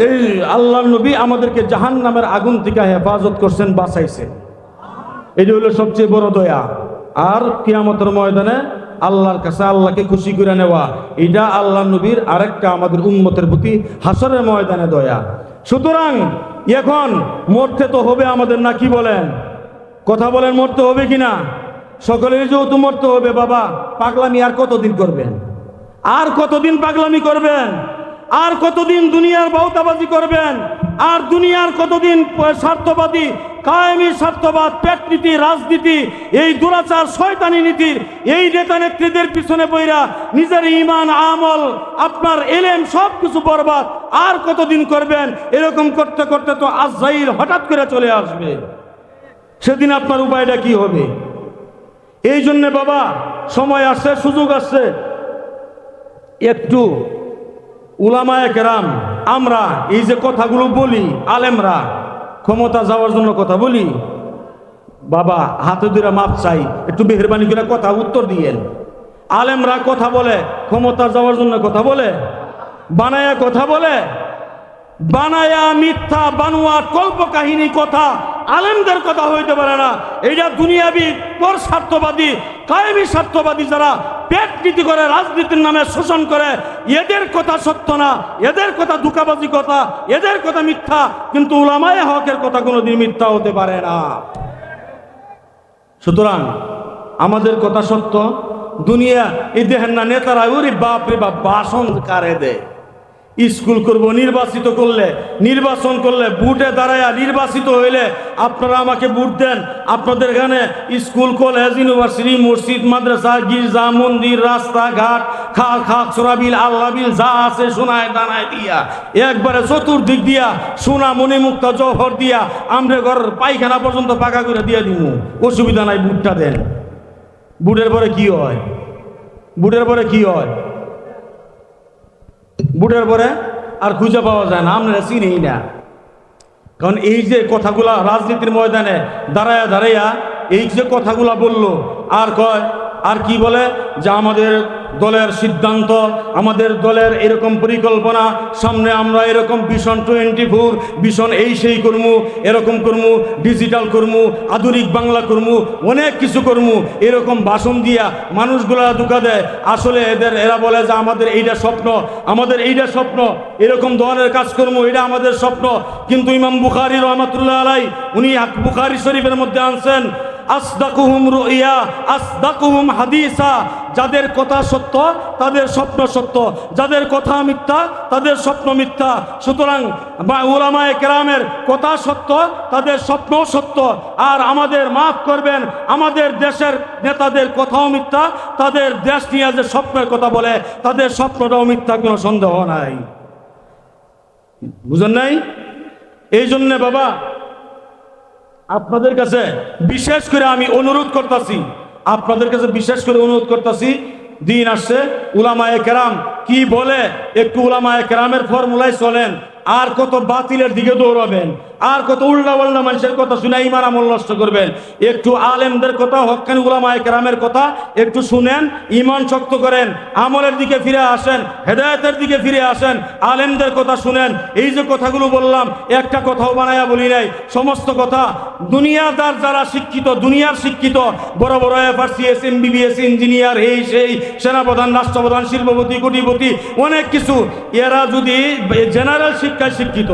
এই আল্লাহর নবী আমাদেরকে জাহান্নামের আগুন থেকে হেফাজত করছেন, বাঁচাইছেন। এটা হলো সবচেয়ে বড় দয়া। আর কিয়ামতের ময়দানে আল্লাহর কাছে আল্লাহকে খুশি করে নেওয়া, এটা আল্লাহ নবীর আরেকটা আমাদের উম্মতের প্রতি হাসরের ময়দানে দয়া। সুতরাং এখন মরতে তো হবে আমাদের, না কি বলেন? কথা বলেন, মরতে হবে কিনা? সকলের যেহেতু মরতে হবে, বাবা পাগলামি আর কতদিন করবেন? আর কতদিন পাগলামি করবেন? আর কতদিন দুনিয়ার বাউতাবাজি করবেন? আর দুনিয়ার কতদিন স্বার্থবাদী, কায়েমি স্বার্থবাদ, পেটনীতি, রাজনীতি, এই দুরাচার শয়তানি নীতির এই নেতা নেত্রীদের পিছনে পইরা নিজের ঈমান, আমল, আপনার এলেম সব কিছু বরবাদ আর কতদিন করবেন? এরকম করতে করতে তো আজরাইল হঠাৎ করে চলে আসবে, সেদিন আপনার উপায়টা কি হবে? এই জন্যে বাবা সময় আসছে, সুযোগ আসছে, একটু উলামায়ে কেরাম আমরা এই যে কথাগুলো বলি, আলেমরা ক্ষমতা যাওয়ার জন্য কথা বলি, বাবা হাতে ধরে মাপ চাই, একটু মেহরবানি করে কথা উত্তর দিয়েন। আলেমরা কথা বলে ক্ষমতা যাওয়ার জন্য কথা বলে, বানায়া কথা বলে, বানায়া মিথ্যা বানুয়া কল্প কাহিনী কথা আলেমদের কথা হইতে পারে না। এইটা দুনিয়াবি পর স্বার্থবাদী, কায়েমি স্বার্থবাদী যারা পেট নীতি করে, রাজনীতির নামে শোষণ করে, এদের কথা সত্য না, এদের কথা ধোঁকাবাজি কথা, এদের কথা মিথ্যা। কিন্তু উলামায়ে হকের কথা কোনোদিন মিথ্যা হতে পারে না। সুতরাং আমাদের কথা সত্য। দুনিয়া এই দেখেন না, নেতারা ওরে বাপ রে বাপ ভাষণ কারে দেয়। স্কুল করব, নির্বাচিত করলে, নির্বাচন করলে, বুটে দাঁড়ায়া নির্বাচিত হইলে আপনারা আমাকে বুট দেন, আপনাদের এখানে স্কুল, কলেজ, ইউনিভার্সিটি, মসজিদ, মাদ্রাসা, গির্জা, মন্দির, রাস্তাঘাট, খাল, খাল, সোনাবিল, আল্লাবিল যা আছে সোনায় দানায় দিয়া, একবারে চতুর্দিক দিয়া সোনা মণিমুক্তা জহর দিয়া আমরা ঘর পায়খানা পর্যন্ত পাকা করে দিয়ে দিব, অসুবিধা নাই, বুটটা দেন। বুটের পরে কি হয়? বুটের পরে কি হয়? বুটের পরে আর খুঁজে পাওয়া যায় না, আমরা চিনি না। কারণ এই যে কথাগুলা রাজনীতির ময়দানে দাঁড়ায়া দাঁড়াইয়া এই যে কথাগুলা বললো, আর কয়, আর কি বলে যে আমাদের দলের সিদ্ধান্ত, আমাদের দলের এরকম পরিকল্পনা, সামনে আমরা এরকম ভিশন 24, ভিশন এই সেই করমু, এরকম করমু, ডিজিটাল করমু, আধুনিক বাংলা করমু, অনেক কিছু করমু, এরকম ভাষণ দিয়া মানুষগুলা ধোঁকা দেয়। আসলে এরা বলে যে আমাদের এইটা স্বপ্ন, আমাদের এইটা স্বপ্ন, এরকম ধরনের কাজ করমু, এটা আমাদের স্বপ্ন। কিন্তু ইমাম বুখারী রহমাতুল্লাহ আলাই উনি বুখারী শরীফের মধ্যে আনছেন, আসদাকুহুম রুইয়া আসদাকুহুম হাদিসা, যাদের কথা সত্য তাদের স্বপ্ন সত্য, যাদের কথা মিথ্যা তাদের স্বপ্ন মিথ্যা। সুতরাং উলামায়ে কেরামের কথা সত্য, তাদের স্বপ্ন সত্য। আর আমাদের মাফ করবেন, আমাদের দেশের নেতাদের কথাও মিথ্যা, তাদের দেশ নিয়ে যে স্বপ্নের কথা বলে তাদের স্বপ্নটাও মিথ্যা, কোনো সন্দেহ নাই। বুঝেন নাই? এই জন্যে বাবা আপনাদের কাছে বিশেষ করে আমি অনুরোধ করতেছি, আপনাদের কাছে বিশেষ করে অনুরোধ করতেছি, দিন আসছে উলামায়ে কেরাম কি বলে একটু উলামায়ে কেরামের ফর্মুলায় চলেন, আর কত বাতিলের দিকে দৌড়াবেন, আর কত উল্টা পাল্টা মানুষের কথা শুনে ইমান আমল নষ্ট করবেন। একটু আলেমদের কথা, হক্কানি উলামায়ে কেরামের কথা একটু শুনেন, ইমান শক্ত করেন, আমলের দিকে ফিরে আসেন, হেদায়েতের দিকে ফিরে আসেন, আলেমদের কথা শুনেন। এই যে কথাগুলো বললাম, একটা কথাও বানায়া বলি নাই, সমস্ত কথা দুনিয়াদার যারা শিক্ষিত, দুনিয়ার শিক্ষিত বড় বড় FRCS MBBS ইঞ্জিনিয়ার, এই সেই সেনাপ্রধান, রাষ্ট্রপ্রধান, শিল্পপতি, কোটিপতি, অনেক কিছু, এরা যদি জেনারেল শিক্ষায় শিক্ষিত